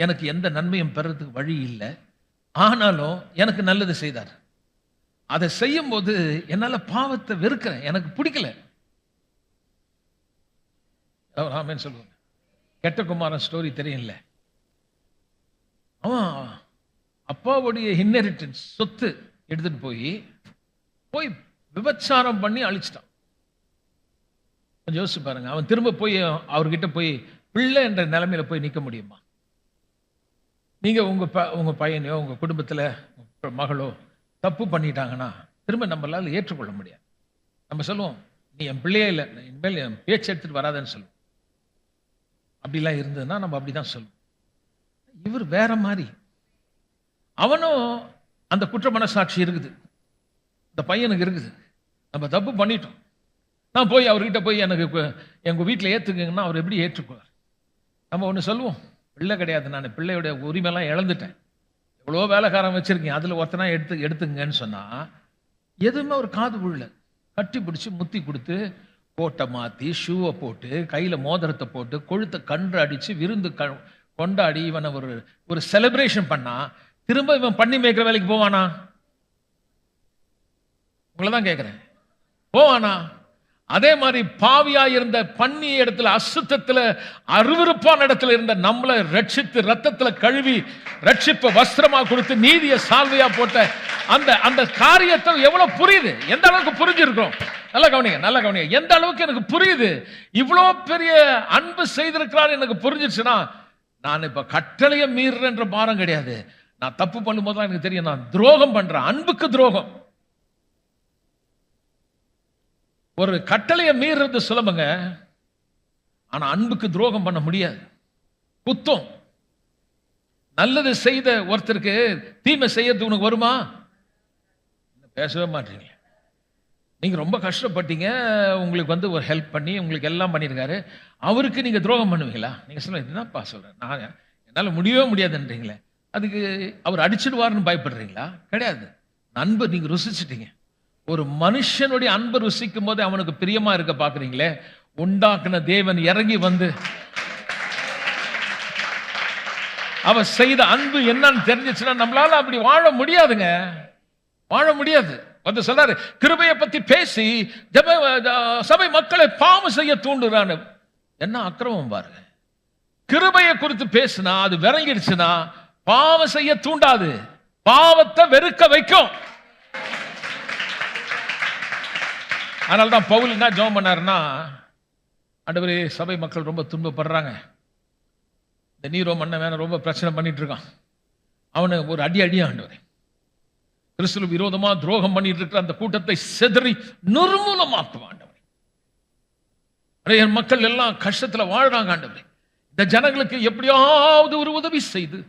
எனக்கு எந்த நன்மையும் பெறறதுக்கு வழி இல்லை. ஆனாலும் எனக்கு நல்லது செய்தார். அதை செய்யும்போது என்னால பாவத்தை வெறுக்கிறேன். எனக்கு பிடிக்கல. ஆமென் சொல்லுவாங்க. கெட்ட குமாரன் ஸ்டோரி தெரியும்ல. அவன் அப்பாவுடைய இன்ஹெரிட்டன்ஸ் சொத்து எடுத்துட்டு போய் விபச்சாரம் பண்ணி அழிச்சிட்டான். கொஞ்சம் யோசிச்சு பாருங்க. அவன் திரும்ப போய் அவர்கிட்ட போய் பிள்ளை என்ற நிலைமையில போய் நிற்க முடியுமா? நீங்க உங்க பையனையோ உங்க குடும்பத்துல மகளோ தப்பு பண்ணிட்டாங்கன்னா திரும்ப நம்மளால ஏற்றுக்கொள்ள முடியாது. நம்ம சொல்லுவோம், நீ என் பிள்ளையே இல்லை, இனிமேல் என் பேச்சு எடுத்துட்டு வராதன்னு சொல்லுவோம். அப்படிலாம் இருந்ததுன்னா நம்ம அப்படிதான் சொல்லுவோம். இவர் வேற மாதிரி. அவனும் அந்த குற்ற மனசாட்சி இருக்குது, இந்த பையனுக்கு இருக்குது. நம்ம தப்பு பண்ணிட்டோம், நான் போய் அவர்கிட்ட போய் எனக்கு எங்க வீட்டில் ஏற்றுக்குங்கன்னா அவர் எப்படி ஏற்றுக்குவார்? நம்ம ஒன்று சொல்லுவோம், பிள்ளை கிடையாது, நான் பிள்ளையோட உரிமையெல்லாம் இழந்துட்டேன், எவ்வளோ வேலைக்காரன் வச்சிருக்கேன், அதில் ஒருத்தனா எடுத்துங்கன்னு சொன்னா எதுவுமே ஒரு காது உள்ள கட்டி பிடிச்சி முத்தி கொடுத்து கோட்டை மாற்றி ஷூவை போட்டு கையில் மோதிரத்தை போட்டு கொழுத்தை கன்று அடித்து விருந்து கொண்டாடி இவனை ஒரு செலிப்ரேஷன் பண்ணா திரும்ப இவன் பண்ணி மேய்க்கிற வேலைக்கு போவானா? உங்களை தான் கேட்கிறேன், போவானா? அதே மாதிரி பாவியா இருந்த பன்னி இடத்துல, அசுத்தத்துல, அருவருப்பான இடத்துல இருந்த நம்மளை ரட்சித்து ரத்தத்துல கழுவி ரட்சிப்ப வஸ்திரமா கொடுத்து நீதிய சால்வையா போட்ட அந்த காரியத்தை எவ்வளவு புரியுது, எந்த அளவுக்கு புரிஞ்சிருக்கோம்? நல்ல கவனிங்க. எந்த அளவுக்கு எனக்கு புரியுது, இவ்வளவு பெரிய அன்பு செய்திருக்கிறார் எனக்கு புரிஞ்சிருச்சுன்னா, நான் இப்ப கட்டளையை மீறுறன்ற பாரம் கிடையாது. நான் தப்பு பண்ணும் போதுதான் எனக்கு தெரியும் நான் துரோகம் பண்றேன், அன்புக்கு துரோகம். ஒரு கட்டளையை மீறது சுலபங்க, ஆனா அன்புக்கு துரோகம் பண்ண முடியாது. குத்தம். நல்லது செய்த ஒருத்தருக்கு தீமை செய்யறது உனக்கு வருமா? பேசவே மாட்டீங்க. நீங்க ரொம்ப கஷ்டப்பட்டீங்க, உங்களுக்கு ஒரு ஹெல்ப் பண்ணி உங்களுக்கு எல்லாம் பண்ணியிருக்காரு, அவருக்கு நீங்க துரோகம் பண்ணுவீங்களா? நீங்க சொல்ல என்னப்பா சொல்றேன், நான் என்னால முடியவே முடியாதுன்றீங்களே, அதுக்கு அவர் அடிச்சிடுவார்னு பயப்படுறீங்களா? கிடையாது. அன்பு நீங்க ருசிச்சிட்டீங்க. ஒரு மனுஷனுடைய அன்பு ருசிக்கும் போது அவனுக்கு பிரியமா இருக்க பாக்குறீங்களே, உண்டாக்குன தேவன் இறங்கி வந்து அவ செய்த அன்பு என்னன்னு தெரிஞ்சிச்சுன்னா நம்மளால அப்படி வாழ முடியாதுங்க, வாழ முடியாது. வந்து சொல்றாரு, கிருபையை பத்தி பேசி சபை மக்களை பாவம் செய்ய தூண்டுறான்னு. என்ன அக்கிரமம் பாருங்க. கிருபையை குறித்து பேசினா அது விளங்கிடுச்சுன்னா பாவம் செய்ய தூண்டாது, பாவத்தை வெறுக்க வைக்கும். அதனால்தான் பவுல் என்ன ஜெபம் பண்ணாருன்னா, ஆண்டவரே சபை மக்கள் ரொம்ப துன்பப்படுறாங்க, இந்த நீரோ மன்னன் ரொம்ப பிரச்சனை பண்ணிட்டு இருக்கான், அவனை ஒரு அடியா ஆண்டவரே, கிறிஸ்துவ விரோதமா துரோகம் பண்ணிட்டு இருக்கிற அந்த கூட்டத்தை செதறி நிர்மூலமாக்குவான் ஆண்டவரே. என் மக்கள் எல்லாம் கஷ்டத்துல வாழ்றாங்க ஆண்டவரே, இந்த ஜனங்களுக்கு எப்படியாவது ஒரு உதவி செய்து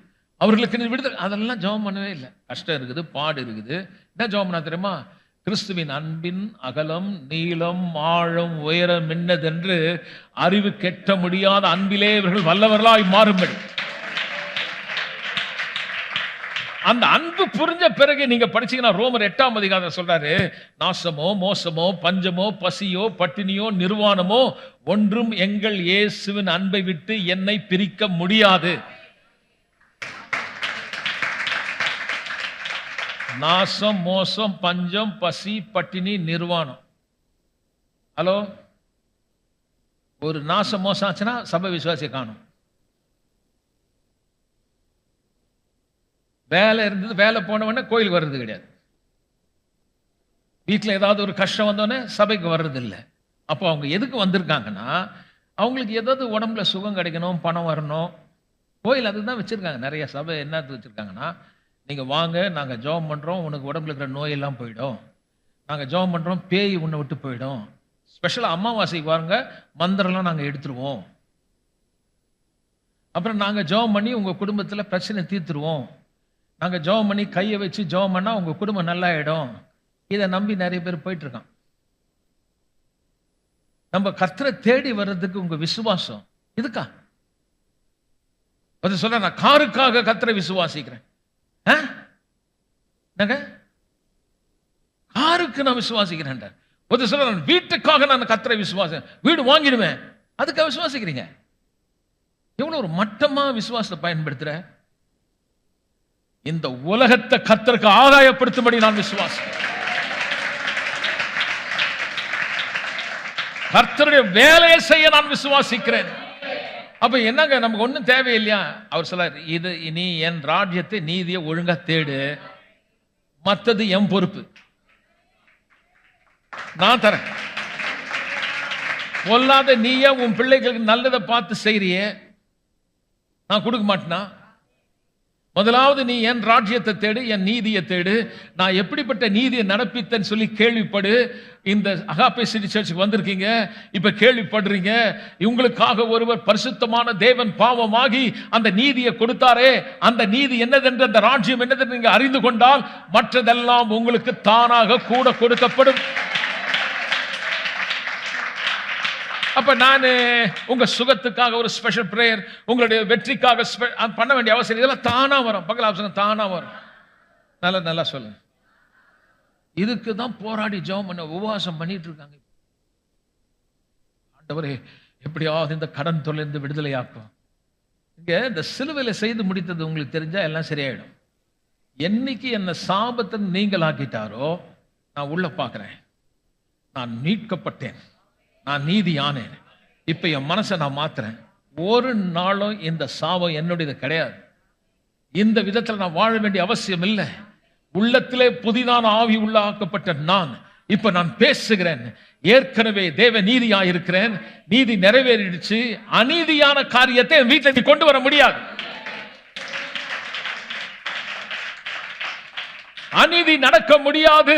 அவர்களுக்கு விடுதலை. அதெல்லாம் ஜெபம் பண்ணவே இல்லை. கஷ்டம் இருக்குது, பாடு இருக்குது, என்ன ஜெபம் பண்ணா தெரியுமா? கிறிஸ்துவின் அன்பின் அகலம் நீளம் ஆழம் உயரம் என்னதென்று அறிவு கெட்ட முடியாத அன்பிலே இவர்கள் வல்லவர்களாய் மாறும்படி. அந்த அன்பு புரிஞ்ச பிறகு நீங்க படிச்சீங்கன்னா ரோமர் 8ஆம் அதிகாரம் சொல்றாரு, நாசமோ மோசமோ பஞ்சமோ பசியோ பட்டினியோ நிர்வாணமோ ஒன்றும் எங்கள் இயேசுவின் அன்பை விட்டு என்னை பிரிக்க முடியாது. நாசம் மோசம் பஞ்சம் பசி பட்டினி நிர்வாணம். ஹலோ, ஒரு நாசம் மோசம் ஆச்சுன்னா சபை விசுவாசியை காணும். வேலை இருந்தது, வேலை போனவொடனே கோயிலுக்கு வர்றது கிடையாது. வீட்டில் ஏதாவது ஒரு கஷ்டம் வந்தோடனே சபைக்கு வர்றது இல்லை. அப்போ அவங்க எதுக்கு வந்திருக்காங்கன்னா, அவங்களுக்கு ஏதாவது உடம்புல சுகம் கிடைக்கணும், பணம் வரணும். கோயில் அதுதான் வச்சிருக்காங்க. நிறைய சபை என்னது வச்சிருக்காங்கன்னா, நீங்க வாங்க, நாங்க ஜெபம் பண்றோம், உனக்கு உடம்புல இருக்கிற நோயெல்லாம் போயிடும், நாங்க ஜெபம் பண்றோம், பேய் உன்னை விட்டு போயிடும், ஸ்பெஷலா அமாவாசைக்கு வாங்க, மந்திரம்லாம் நாங்க எடுத்துருவோம், அப்புறம் நாங்க ஜெபம் பண்ணி உங்க குடும்பத்துல பிரச்சனை தீர்த்துருவோம், நாங்க ஜெபம் பண்ணி கையை வச்சு ஜெபம் பண்ணா உங்க குடும்பம் நல்லா ஆயிடும். இதை நம்பி நிறைய பேர் போயிட்டு இருக்கான். நம்ம கர்த்தரை தேடி வர்றதுக்கு உங்க விசுவாசம் இதுக்கா? அது சொல்ல, நான் காருக்காக கர்த்தரை விசுவாசிக்கிறேன். அதுக்கு நான் விசுவாசிக்கிறேன். ஒரு சில நான் வீட்டுக்காக நான் கர்த்தரை விசுவாசம், வீடு வாங்கிடுவேன், அதுக்காக விசுவாசிக்கிறீங்க. எவ்வளவு ஒரு மட்டமா விசுவாசத்தை பயன்படுத்துற. இந்த உலகத்தை கர்த்தருக்கு ஆதாயப்படுத்தும்படி நான் விசுவாசிக்கிறேன். கர்த்தருடைய வேலையை செய்ய நான் விசுவாசிக்கிறேன். அப்ப என்னங்க, நமக்கு ஒண்ணும் தேவையில்லையா? அவர் சொல்றார், இது நீ என் ராஜ்யத்தை நீதியை ஒழுங்கா தேடு, மத்தது என் பொறுப்பு, நான் தரேன். பொல்லாத நீயே உன் பிள்ளைகளுக்கு நல்லதை பார்த்து செய்றியே, நான் கொடுக்க மாட்டேனா? முதலாவது நீ என் ராஜ்யத்தை தேடு, என் நீதியை தேடு. நான் எப்படிப்பட்ட நீதியை நடப்பித்தேன்னு சொல்லி கேள்விப்படு. இந்த அகாப்பே சிட்டி சர்ச்சுக்கு வந்திருக்கீங்க, இப்ப கேள்விப்படுறீங்க. இவங்களுக்காக ஒருவர் பரிசுத்தமான தேவன் பாவமாகி அந்த நீதியை கொடுத்தாரே, அந்த நீதி என்னதென்று, அந்த ராஜ்யம் என்னதென்று நீங்க அறிந்து கொண்டால் மற்றதெல்லாம் உங்களுக்கு தானாக கூட கொடுக்கப்படும். அப்ப நான் உங்க சுகத்துக்காக ஒரு ஸ்பெஷல் பிரேயர், உங்களுடைய வெற்றிக்காக பண்ண வேண்டிய அவசியம் இதெல்லாம் தானா வரும். பகல் தானா வரும். நல்லா சொல்லுங்க. இதுக்கு தான் போராடி ஜெபம் பண்ண, உபவாசம் பண்ணிட்டு இருக்காங்க. ஆண்டவரே, எப்படியாவது இந்த கடன் தொல்லையிலிருந்து விடுதலையாக்கும். இங்க இந்த சிலுவையில செய்து முடித்தது உங்களுக்கு தெரிஞ்சா எல்லாம் சரியாயிடும். என்னைக்கு என்ன சாபத்தை நீங்கள் ஆக்கிட்டாரோ, நான் உள்ள பார்க்கிறேன், நான் மீட்கப்பட்டேன், நான் நீதி ஆனேன். இப்ப என் மனசை நான் மாத்துறேன். ஒரு நாளும் இந்த சாபம் என்னுடையது கிடையாது. இந்த விதத்தில் நான் வாழ வேண்டிய அவசியம் இல்லை. உள்ளத்திலே புதிதான ஆவி உள்ளாக்கப்பட்ட நான் இப்ப நான் பேசுகிறேன். ஏற்கனவே தேவ நீதியாயிருக்கிறேன், நீதி நிறைவேறிடுச்சு. அநீதியான காரியத்தை என் வீட்டில் கொண்டு வர முடியாது. அநீதி நடக்க முடியாது.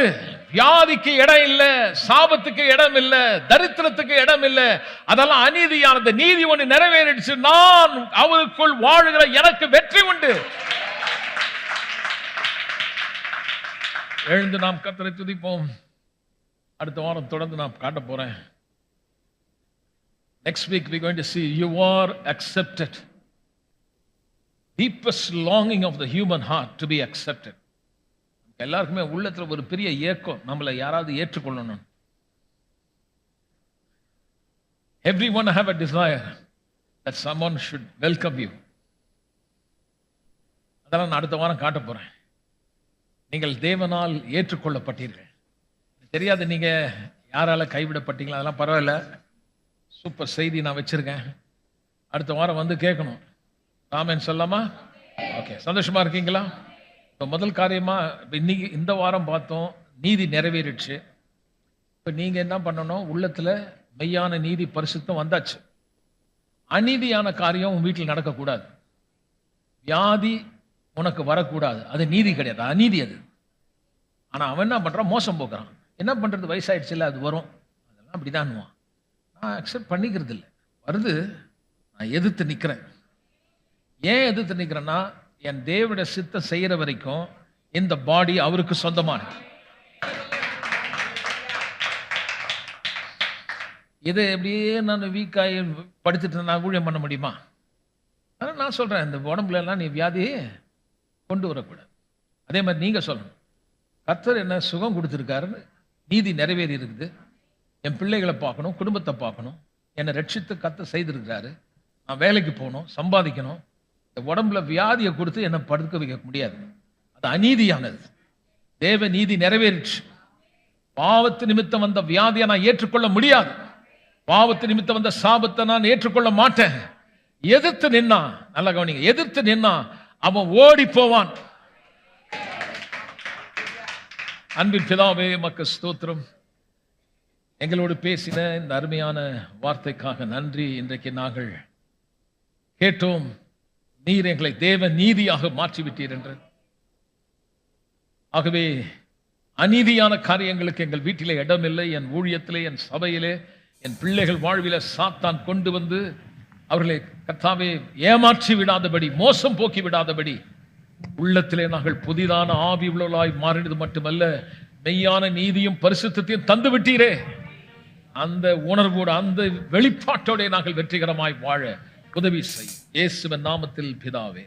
வியாதிக்கு இடம் இல்லை, சாபத்துக்கு இடம் இல்லை, தரித்திரத்துக்கு இடம் இல்லை. அதெல்லாம் அநீதியானது. நீதி ஒன்று நிறைவேறிடுச்சு. நான் அவருக்குள் வாழுகிற எனக்கு வெற்றி உண்டு. எழுந்து நாம் கர்த்தரை துதிப்போம். அடுத்த வாரம் தொடர்ந்து நான் காட்ட போறேன். Next week we are going to see you are accepted. Deepest longing of the human heart to be accepted. எல்லாருக்குமே உள்ளத்துல ஒரு பெரிய ஏக்கம், நம்மளை யாராவது ஏற்றுக்கொள்ளணும். Everyone have a desire that someone should welcome you. அதெல்லாம் நான் அடுத்த வாரம் காட்ட போறேன். நீங்கள் தேவனால் ஏற்றுக்கொள்ளப்பட்டீர்கள். தெரியாது நீங்க யாரால கைவிடப்பட்டீங்களா, அதெல்லாம் பரவாயில்ல. சூப்பர் செய்தி நான் வச்சிருக்கேன். அடுத்த வாரம் வந்து கேட்கணும். ஆமென் சொல்லாமா? ஓகே, சந்தோஷமா இருக்கீங்களா? இப்போ முதல் காரியமா இன்னைக்கு இந்த வாரம் பார்த்தோம், நீதி நிறைவேறிடுச்சு. இப்போ நீங்க என்ன பண்ணணும்? உள்ளத்துல மெய்யான நீதி பரிசுத்தம் வந்தாச்சு. அநீதியான காரியம் உன் வீட்டில் நடக்கக்கூடாது. வியாதி உனக்கு வரக்கூடாது. அது நீதி கிடையாது, அநீதி அது. ஆனா அவன் என்ன பண்றான்? மோசம் போக்குறான். என்ன பண்றது? வயசாயிடுச்சு இல்லை, அது வரும், அதெல்லாம் அப்படிதான். நான் அக்செப்ட் பண்ணிக்கிறது இல்லை. வருது, நான் எதிர்த்து நிற்கிறேன். ஏன் எதிர்த்து நிற்கிறேன்னா, என் தேவனுடைய சித்தம் செய்யற வரைக்கும் இந்த பாடி அவருக்கு சொந்தமானது. இதை எப்படியே நான் வீக்காய் படுத்துட்டு நான் ஊழியம் பண்ண முடியுமா? ஆனால் நான் சொல்றேன், இந்த உடம்புல எல்லாம் நீ வியாதி கொண்டு வரக்கூடாது. அதே மாதிரி நீங்க சொல்லணும், கர்த்தர் என்ன சுகம் கொடுத்துருக்காருன்னு, நீதி நிறைவேறி இருக்குது, என் பிள்ளைகளை பார்க்கணும், குடும்பத்தை பார்க்கணும், என்னை ரட்சித்து கர்த்தர் செய்திருக்கிறாரு, நான் வேலைக்கு போகணும், சம்பாதிக்கணும். இந்த உடம்புல வியாதியை கொடுத்து என்னை படுக்க வைக்க முடியாது. அது அநீதியானது. தேவ நீதி நிறைவேறிச்சு. பாவத்து நிமித்தம் வந்த வியாதியை நான் ஏற்றுக்கொள்ள முடியாது. பாவத்து நிமித்தம் வந்த சாபத்தை நான் ஏற்றுக்கொள்ள மாட்டேன். எதிர்த்து நின்னா, நல்ல கவனிங்க, எதிர்த்து நின்னா அவன் ஓடி போவான். அன்பின் பிதாவே, உமக்கு ஸ்தோத்திரம். எங்களோடு பேசின இந்த அருமையான வார்த்தைக்காக நன்றி. இன்றைக்கு நாங்கள் கேட்டோம், நீர் எங்களை தேவ நீதியாக மாற்றிவிட்டீர் என்று. ஆகவே அநீதியான காரியங்களுக்கு எங்கள் வீட்டிலே இடமில்லை. என் ஊழியத்திலே, என் சபையிலே, என் பிள்ளைகள் வாழ்வில சாத்தான் கொண்டு வந்து அவர்களை கர்த்தாவே ஏமாற்றி விடாதபடி, மோசம் போக்கி விடாதபடி உள்ளத்திலே நாங்கள் புதிதான ஆவி உள்ளவர்களாய் மாறினது மட்டுமல்ல, மெய்யான நீதியும் பரிசுத்தத்தையும் தந்து விட்டீரே. அந்த உணர்வோடு, அந்த வெளிப்பாட்டோட நாங்கள் வெற்றிகரமாய் வாழ உதவி செய். இயேசுவின் நாமத்தில் பிதாவே.